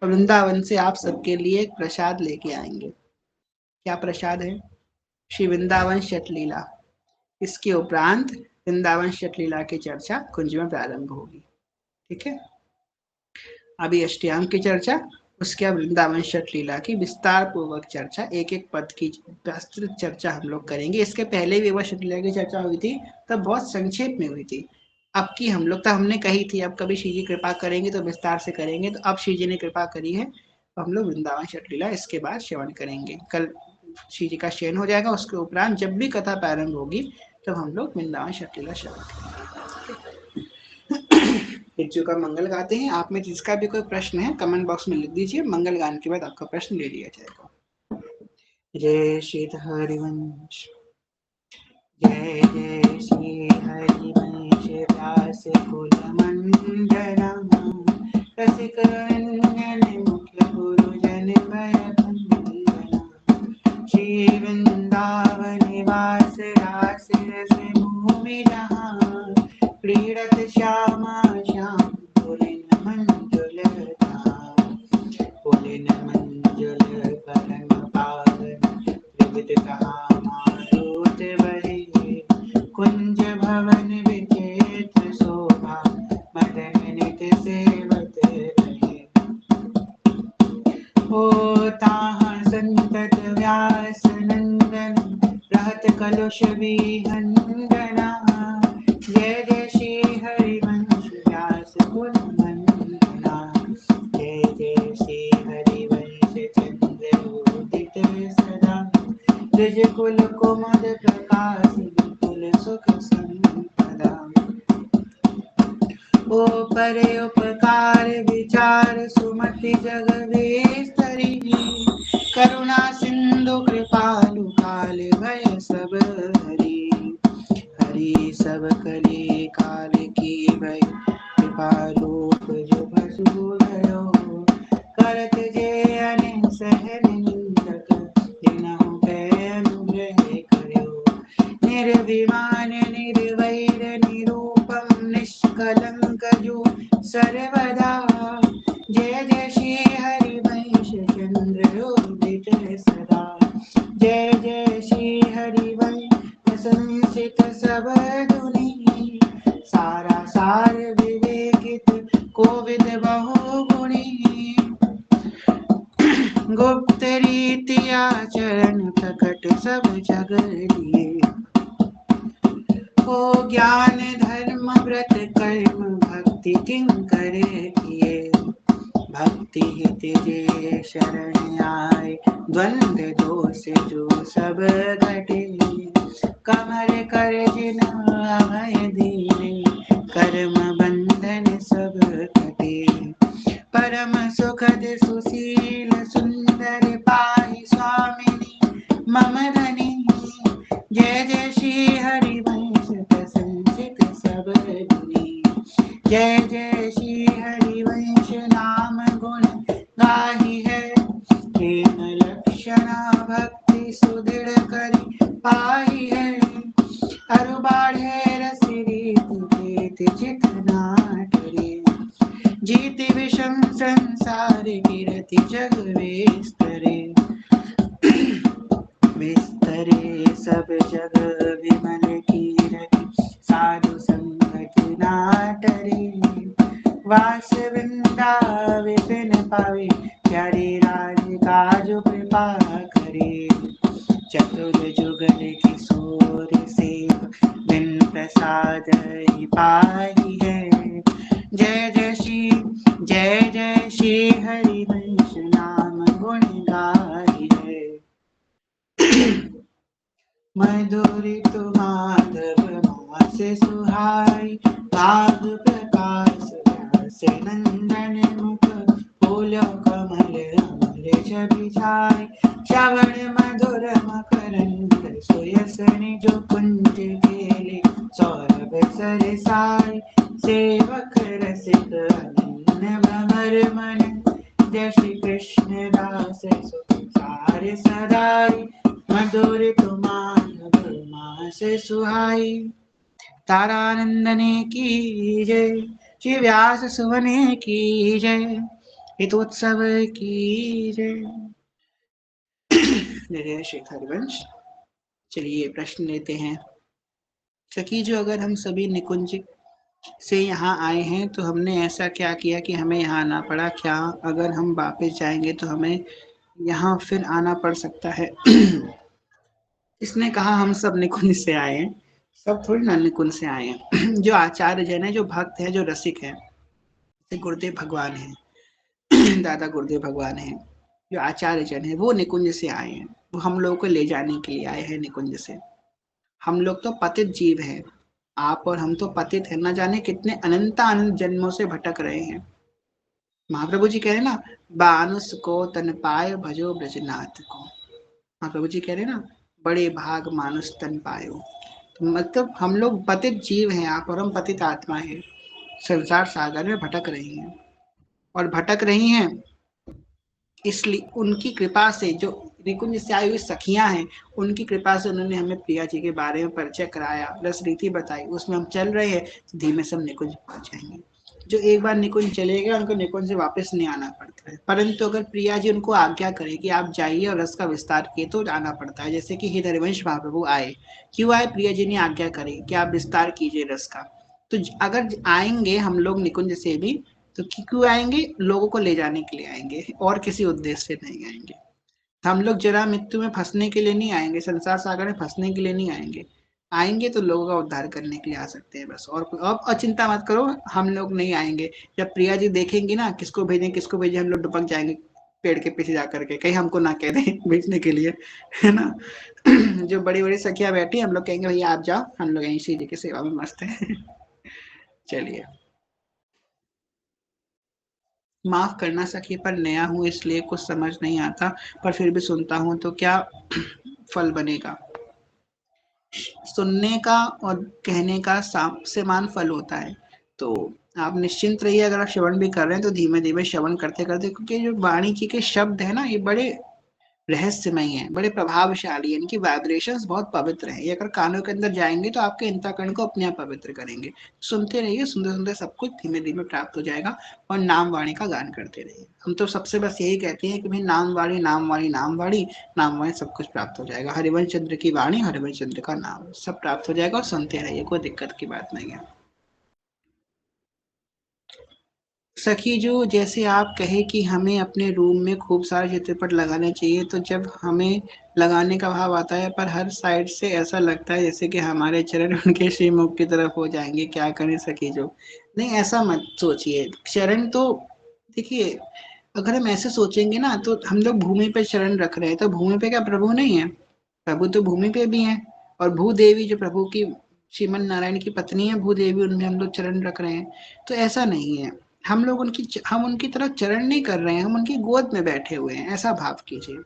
और वृंदावन से आप सबके लिए एक प्रसाद लेके आएंगे। क्या प्रसाद है? श्री वृंदावन शतलीला। इसके उपरांत वृंदावन शतलीला की चर्चा कुंज में प्रारंभ होगी। ठीक है, अभी अष्टयाम की चर्चा, उसके बाद वृंदावन शतलीला की विस्तार पूर्वक चर्चा, एक एक पद की विस्तृत चर्चा हम लोग करेंगे। इसके पहले भी वह शतलीला की चर्चा हुई थी, तब बहुत संक्षेप में हुई थी। अब की हम लोग तो हमने कही थी, अब कभी श्री जी कृपा करेंगे तो विस्तार से करेंगे। तो अब श्री जी ने कृपा करी है, तो हम लोग वृंदावन शतलीला इसके बाद श्रवण करेंगे। कल श्री जी का शयन हो जाएगा, उसके उपरांत जब भी कथा प्रारंभ होगी तब हम लोग वृंदावन शतलीला श्रवण करेंगे। हिज्जू का मंगल गाते हैं। आप में जिसका भी कोई प्रश्न है कमेंट बॉक्स में लिख दीजिए, मंगल गान के बाद आपका प्रश्न ले लिया जाएगा। जय श्री हरिवंश। जय जय श्री हरिवंश व्यास कुल मंडना रसिक रंजन मुख्य गुरुजन भय वंदना। श्री वृंदावन निवास रास रस भूमि जहाँ क्रीडत श्यामा श्याम पुलिन मंजुल पुलिन मंजुल परम पावन त्रिविध कहा मारुत बहे कुंज भवन विचित्र शोभा मदन नित सेवत रहे। हो ताहाँ संतत व्यास नंदन रहत कलुष विहंगना। जय जय श्री हरिवंश व्यास कुल मंदना। जय जय श्री हरिवंश चंद्र उदित सदा निज कुल कुमद प्रकाश कुल सुख संपदा। ओ परे उपकार विचार सुमति जग विस्तरी करुणा सिंधु कृपालु काल भय सब हरि। हरि सब कले काल की भय कृपालु जो भसु भयो करत जे अनिल सहन निंदक दिनहु पे अनुग्रह करो। निर्विमान निर्वैर निरूपम निष्कलंक जो सर्वदा। जय जय श्री हरिवंश चंद्र उदित सदा। जय जय श्री हरिवंश संसित सब दुनि सारा सार विवेकित कोविद बहु गुणी। गुप्त रीति आचरण प्रकट सब जग लिए हो ज्ञान धर्म व्रत कर्म भक्ति किंकर किए। भक्ति हित जे शरण आए द्वंद्व दोष जो सब घटे। कमर कर जिन अभय दीने कर्म बंधन सब कटे। परम सुखद सुशील सुंदर पाहि स्वामिनी मम धनी। जय जय श्री हरिवंश प्रशंसित सब गुणी। जय जय श्री हरिवंश नाम गुण गाही है। प्रेम लक्षणा भक्ति सुदृढ़ करी पाही है। अरु बाढ़े रस रीति चित नाटरे। जीति विषम संसार कीरति जग विस्तरे। विस्तरे सब जग विमल कीरति साधु संगत नाटरे। वास वृंदा विपिन पावे प्यारे राज काज कृपा करे। चतुर जुगल किशोर सेव बिन प्रसाद ही पाही है। जय जय श्री हरिवंश नाम गुण गाही है। मधुरित माधव मास सुहाई भाग प्रकाश व्यास नंदन मुख फूल कमल अमल छवि छाई। श्रवण मधुर मकरंद सुयस निज कुंज केले सौरभ सरसाई। सेवक रसिक अनन्य भवर मन जय श्री कृष्ण दास सुखार सदाई। मधुर माधव मास सुहाई। तारानंदने की जय श्री व्यास सुवने की जय हितोत्सव की जय। जय श्री हरिवंश। चलिए प्रश्न लेते हैं। सखी जो अगर हम सभी निकुंज से यहाँ आए हैं तो हमने ऐसा क्या किया कि हमें यहाँ आना पड़ा? क्या अगर हम वापस जाएंगे तो हमें यहाँ फिर आना पड़ सकता है? इसने कहा हम सब निकुंज से आए हैं, सब थोड़ी ना निकुंज से आए हैं। जो आचार्य जन है, जो भक्त है, जो रसिक है, गुरुदेव भगवान है, दादा गुरुदेव भगवान है, जो आचार्य जन है वो निकुंज से आए हैं। वो हम लोगों को ले जाने के लिए आए हैं निकुंज से। हम लोग तो पतित जीव हैं, आप और हम तो पतित है, न जाने कितने अनंत अनंत जन्मों से भटक रहे हैं। महाप्रभु जी कह रहे हैं ना, बानुस को तन पाए भजो ब्रजनाथ को। हाँ प्रभु जी कह रहे हैं ना, बड़े भाग मानुष तन पायो। तो मतलब हम लोग पतित जीव हैं आप, और हम पतित आत्मा है, संसार सागर में भटक रही हैं, और भटक रही हैं इसलिए उनकी कृपा से, जो निकुंज से आई हुई सखियां हैं, उनकी कृपा से उन्होंने हमें प्रिया जी के बारे में परिचय कराया, रस रीति बताई, उसमें हम चल रहे हैं, तो धीमे से हम निकुंज पहुंच जाएंगे। जो एक बार निकुंज चले गए उनको निकुंज से वापस नहीं आना पड़ता है, परंतु अगर प्रिया जी उनको आज्ञा करे कि आप जाइए और रस का विस्तार किए तो आना पड़ता है। जैसे कि हे हरिवंश महाप्रभु आए, क्यों आए? प्रिया जी ने आज्ञा करी कि आप विस्तार कीजिए रस का। तो अगर आएंगे हम लोग निकुंज से भी, तो क्यों आएंगे? लोगों को ले जाने के लिए आएंगे, और किसी उद्देश्य से नहीं आएंगे। हम लोग जरा मृत्यु में फंसने के लिए नहीं आएंगे, संसार सागर में फंसने के लिए नहीं आएंगे। आएंगे तो लोगों का उद्धार करने के लिए आ सकते हैं बस, और अब चिंता मत करो, हम लोग नहीं आएंगे। जब प्रिया जी देखेंगी ना किसको भेजें किसको भेजें, हम लोग दुपक जाएंगे पेड़ के पीछे जा करके, कहीं हमको ना कह दें भेजने के लिए, है ना। जो बड़ी बड़ी सखियां बैठी, हम लोग कहेंगे भैया आप जाओ, हम लोग यहीं श्री जी की सेवा में मस्त है। चलिए। माफ करना सखी, पर नया हूँ इसलिए कुछ समझ नहीं आता, पर फिर भी सुनता हूँ तो क्या फल बनेगा? सुनने का और कहने का समान फल होता है। तो आप निश्चिंत रहिए, अगर आप श्रवण भी कर रहे हैं तो धीमे धीमे श्रवण करते करते, क्योंकि जो वाणी जी के शब्द है ना, ये बड़े रहस्यमय है, बड़े प्रभावशाली है, इनकी वाइब्रेशंस बहुत पवित्र है। ये अगर कानों के अंदर जाएंगे तो आपके अंतःकरण को अपने आप पवित्र करेंगे। सुनते रहिए, सुंदर सुंदर सब कुछ धीमे धीमे प्राप्त हो जाएगा, और नाम वाणी का गान करते रहिए। हम तो सबसे बस यही कहते हैं कि भाई नाम वाणी नाम वाणी नाम वाणी, नाम वाणी सब कुछ प्राप्त हो जाएगा। हरिवंश चंद्र की वाणी, हरिवंश चंद्र का नाम, सब प्राप्त हो जाएगा, और सुनते रहिए, कोई दिक्कत की बात नहीं है। सखी जो, जैसे आप कहे कि हमें अपने रूम में खूब सारे चित्रपट लगाने चाहिए, तो जब हमें लगाने का भाव आता है, पर हर साइड से ऐसा लगता है जैसे कि हमारे चरण उनके श्रीमुख की तरफ हो जाएंगे, क्या करें सखी जो? नहीं, ऐसा मत सोचिए। चरण तो देखिए, अगर हम ऐसे सोचेंगे ना, तो हम लोग भूमि पे चरण रख रहे हैं, तो भूमि पे क्या प्रभु नहीं है? प्रभु तो भूमि पे भी हैं। और भूदेवी जो प्रभु की, श्रीमन नारायण की पत्नी है भूदेवी, उनमें हम लोग चरण रख रहे हैं। तो ऐसा नहीं है, हम उनकी तरफ चरण नहीं कर रहे हैं, हम उनकी गोद में बैठे हुए हैं, ऐसा भाव कीजिए।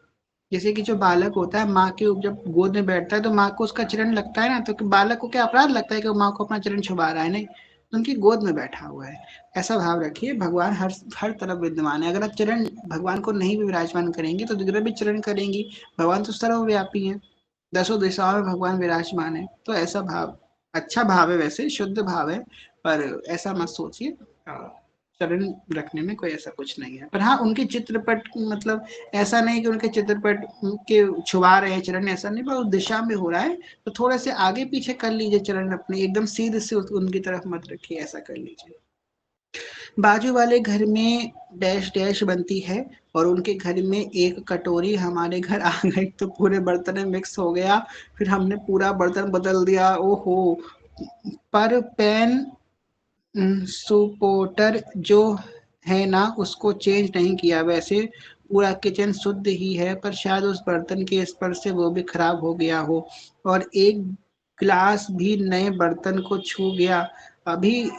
जैसे कि जो बालक होता है, माँ के जब गोद में बैठता है तो माँ को उसका चरण लगता है ना, तो बालक को क्या अपराध लगता है कि वो माँ को अपना चरण छुबा रहा है? नहीं, उनकी गोद में बैठा हुआ है। ऐसा भाव रखिए, भगवान हर हर तरफ विद्यमान है। अगर आप चरण भगवान को नहीं भी विराजमान करेंगे तो दूसरे भी चरण करेंगी। भगवान तो सर्वव्यापी है, दसों दिशाओं में भगवान विराजमान है। तो ऐसा भाव अच्छा भाव है, वैसे शुद्ध भाव है, पर ऐसा मत सोचिए। चरण रखने में कोई ऐसा कुछ नहीं है। पर हाँ, उनके चित्रपट मतलब ऐसा नहीं कि उनके चित्रपट के छुआ रहे हैं चरण, ऐसा नहीं, पर उस दिशा में हो रहा है तो थोड़े से आगे पीछे कर लीजिए चरण अपने, एकदम सीधे से उनकी तरफ मत रखिए, ऐसा कर लीजिए। बाजू वाले घर में डैश डैश बनती है, और उनके घर में एक कटोरी हमारे घर आ गई तो पूरे बर्तन में मिक्स हो गया, फिर हमने पूरा बर्तन बदल दिया, ओहो। पर पेन सुपोर्टर जो है ना, उसको चेंज नहीं किया। वैसे पूरा किचन शुद्ध ही है, पर शायद उस बर्तन के स्पर्श से वो भी खराब हो गया हो, और एक गिलास भी नए बर्तन को छू गया। अभी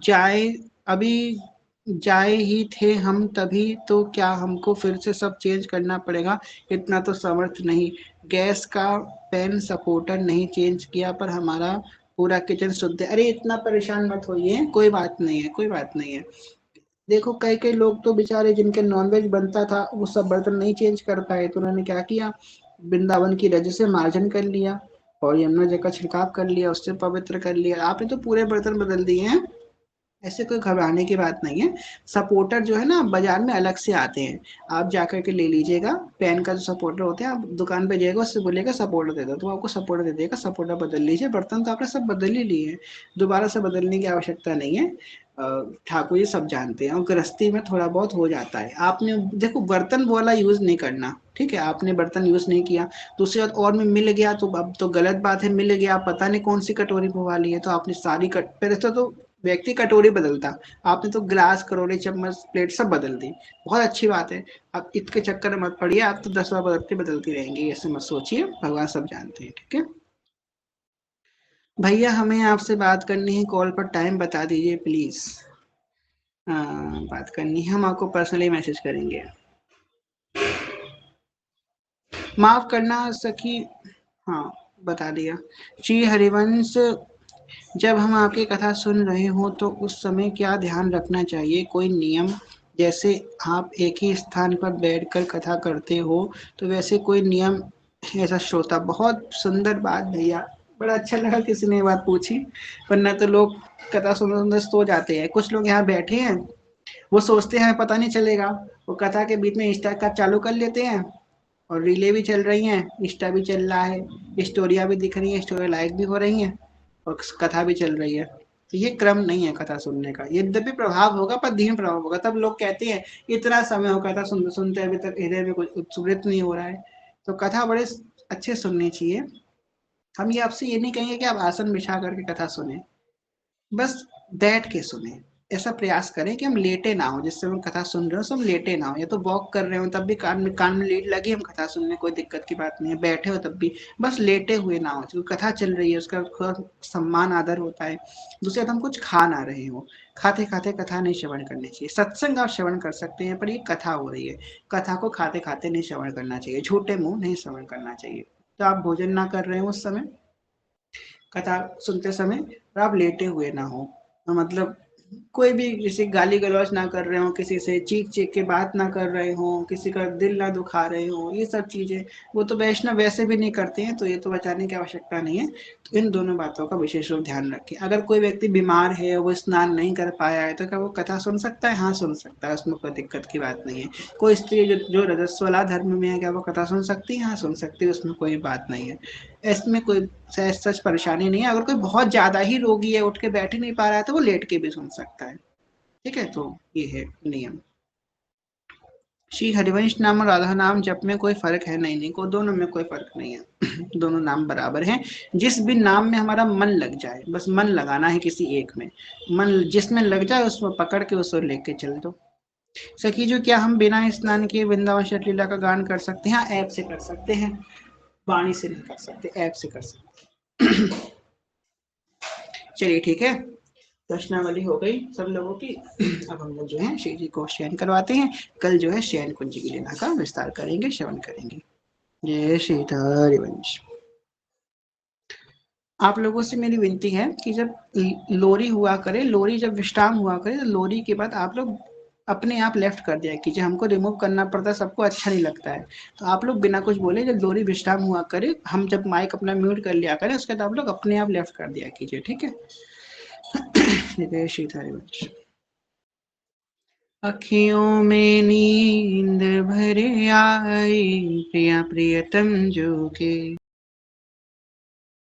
जाए अभी जाए ही थे हम तभी, तो क्या हमको फिर से सब चेंज करना पड़ेगा? इतना तो समर्थ नहीं। गैस का पेन सपोर्टर नहीं चेंज किया, पर हमारा पूरा किचन शुद्ध है। अरे इतना परेशान मत होइए, कोई बात नहीं है, कोई बात नहीं है। देखो कई कई लोग तो बेचारे, जिनके नॉनवेज बनता था, वो सब बर्तन नहीं चेंज कर पाए, तो उन्होंने क्या किया, वृंदावन की रज से मार्जन कर लिया, और यमुना जी का छिड़काव कर लिया, उससे पवित्र कर लिया। आपने तो पूरे बर्तन बदल दिए हैं, ऐसे कोई घबराने की बात नहीं है। सपोर्टर जो है ना, बाजार में अलग से आते हैं, आप जाकर के ले लीजिएगा। पेन का जो सपोर्टर होते हैं, आप दुकान पे जाइएगा, उससे बोलिएगा सपोर्टर दे दो, तो आपको सपोर्टर दे देगा, सपोर्टर बदल लीजिए। बर्तन तो आपने सब बदल ही लिए हैं, दोबारा से बदलने की आवश्यकता नहीं है। ठाकुर जी सब जानते हैं, और गृहस्थी में थोड़ा बहुत हो जाता है। आपने देखो बर्तन वाला यूज नहीं करना, ठीक है? आपने बर्तन यूज नहीं किया, दूसरी बात और में मिल गया तो अब तो गलत बात है। मिल गया, पता नहीं कौन सी कटोरी पवा ली है, तो आपने सारी पहले तो व्यक्ति कटोरी बदलता, आपने तो गिलास कटोरी चम्मच प्लेट सब बदल दी। बहुत अच्छी बात है, आप इसके चक्कर में मत पड़िए, आप तो 10 बार बदलती रहेंगी, ऐसे मत सोचिए, भगवान सब जानते हैं, ठीक है? भैया हमें आपसे बात करनी है, कॉल पर टाइम बता दीजिए प्लीज। हाँ, बात करनी है, हम आपको पर्सनली मैसेज करेंगे। माफ करना सखी, हाँ बता दिया। श्री हरिवंश, जब हम आपकी कथा सुन रहे हो तो उस समय क्या ध्यान रखना चाहिए? कोई नियम? जैसे आप एक ही स्थान पर बैठकर कथा करते हो तो वैसे कोई नियम? ऐसा श्रोता, बहुत सुंदर बात भैया, बड़ा अच्छा लगा किसी ने ये बात पूछी, वरना तो लोग कथा सुनते सुनते सो जाते हैं। कुछ लोग यहाँ बैठे हैं, वो सोचते हैं पता नहीं चलेगा, वो कथा के बीच में इंस्टा का चालू कर लेते हैं और रीलें भी चल रही हैं, इंस्टा भी चल रहा है, स्टोरियाँ भी दिख रही हैं, स्टोरी लाइक भी हो रही हैं और कथा भी चल रही है। तो ये क्रम नहीं है कथा सुनने का। यद्यपि प्रभाव होगा पर धीमे प्रभाव होगा। तब लोग कहते हैं इतना समय हो कथा सुनते सुनते अभी तक हृदय में कुछ उत्सुकृत नहीं हो रहा है। तो कथा बड़े अच्छे सुननी चाहिए। हम ये आपसे ये नहीं कहेंगे कि आप आसन बिछा करके कथा सुने, बस बैठ के सुने। ऐसा प्रयास करें कि हम लेटे ना हो, जिससे हम कथा सुन रहे हो तो हम लेटे ना हो, या तो वॉक कर रहे हो तब भी कान में लीड लगी हम कथा सुनने, कोई दिक्कत की बात नहीं है। बैठे हो तब भी बस लेटे हुए ना हो, क्योंकि कथा चल रही है उसका थोड़ा सम्मान आदर होता है। दूसरे हम कुछ खा ना रहे हो, खाते खाते कथा नहीं श्रवण करनी चाहिए। सत्संग आप श्रवण कर सकते हैं पर ये कथा हो रही है, कथा को खाते खाते नहीं श्रवण करना चाहिए, झूठे मुंह नहीं श्रवण करना चाहिए। तो आप भोजन ना कर रहे हो उस समय, कथा सुनते समय, और आप लेटे हुए ना हो, मतलब कोई भी किसी गाली गलौज ना कर रहे हो, किसी से चीख चीख के बात ना कर रहे हो, किसी का दिल ना दुखा रहे हो, ये सब चीजें वो तो वैष्णव वैसे भी नहीं करते हैं, तो ये तो बचाने की आवश्यकता नहीं है। तो इन दोनों बातों का विशेष रूप ध्यान रखें। अगर कोई व्यक्ति बीमार है, वो स्नान नहीं कर पाया है, तो क्या वो कथा सुन सकता है? हाँ सुन सकता है, उसमें कोई दिक्कत की बात नहीं है। कोई स्त्री जो रजस्वला धर्म में है, क्या वो कथा सुन सकती है? हाँ सुन सकती है, उसमें कोई बात नहीं है। इसमें कोई सहज सच परेशानी नहीं है। अगर कोई बहुत ज्यादा ही रोगी है, उठ के बैठ ही नहीं पा रहा है, तो वो लेट के भी सुन सकता है। ठीक है, तो ये है नियम। श्री हरिवंश नाम और राधा नाम जप में कोई फर्क है? नहीं नहीं, को दोनों में कोई फर्क नहीं है। दोनों नाम बराबर हैं। जिस भी नाम में हमारा मन लग जाए, बस मन लगाना है किसी एक में, मन जिसमें लग जाए उसमें पकड़ के उसको लेके चल दो। सखी जो, क्या हम बिना स्नान किए वृंदावन शत लीला का गान कर सकते हैं? हाँ, ऐप से कर सकते हैं, वाणी से नहीं कर सकते, ऐप से कर सकते। चलिए ठीक है, दर्शनावली हो गई सब लोगों की। अब हम लोग जो है श्री जी को शयन करवाते हैं। कल जो है शयन कुंज की लीला का विस्तार करेंगे, श्रवण करेंगे। जय श्री हरिवंश। आप लोगों से मेरी विनती है कि जब लोरी हुआ करे, लोरी जब विश्राम हुआ करे, तो लोरी के बाद आप लोग अपने आप लेफ्ट कर दिया कीजिए। हमको रिमूव करना पड़ता है, सबको अच्छा नहीं लगता है। तो आप लोग बिना कुछ बोले जब लोरी विश्राम हुआ करे, हम जब माइक अपना म्यूट कर लिया करें, उसके बाद आप लोग अपने आप लेफ्ट कर दिया कीजिए, ठीक है? जय श्री हरिवंश। अखियों में नींद भर आई, प्रिया प्रियतम जो के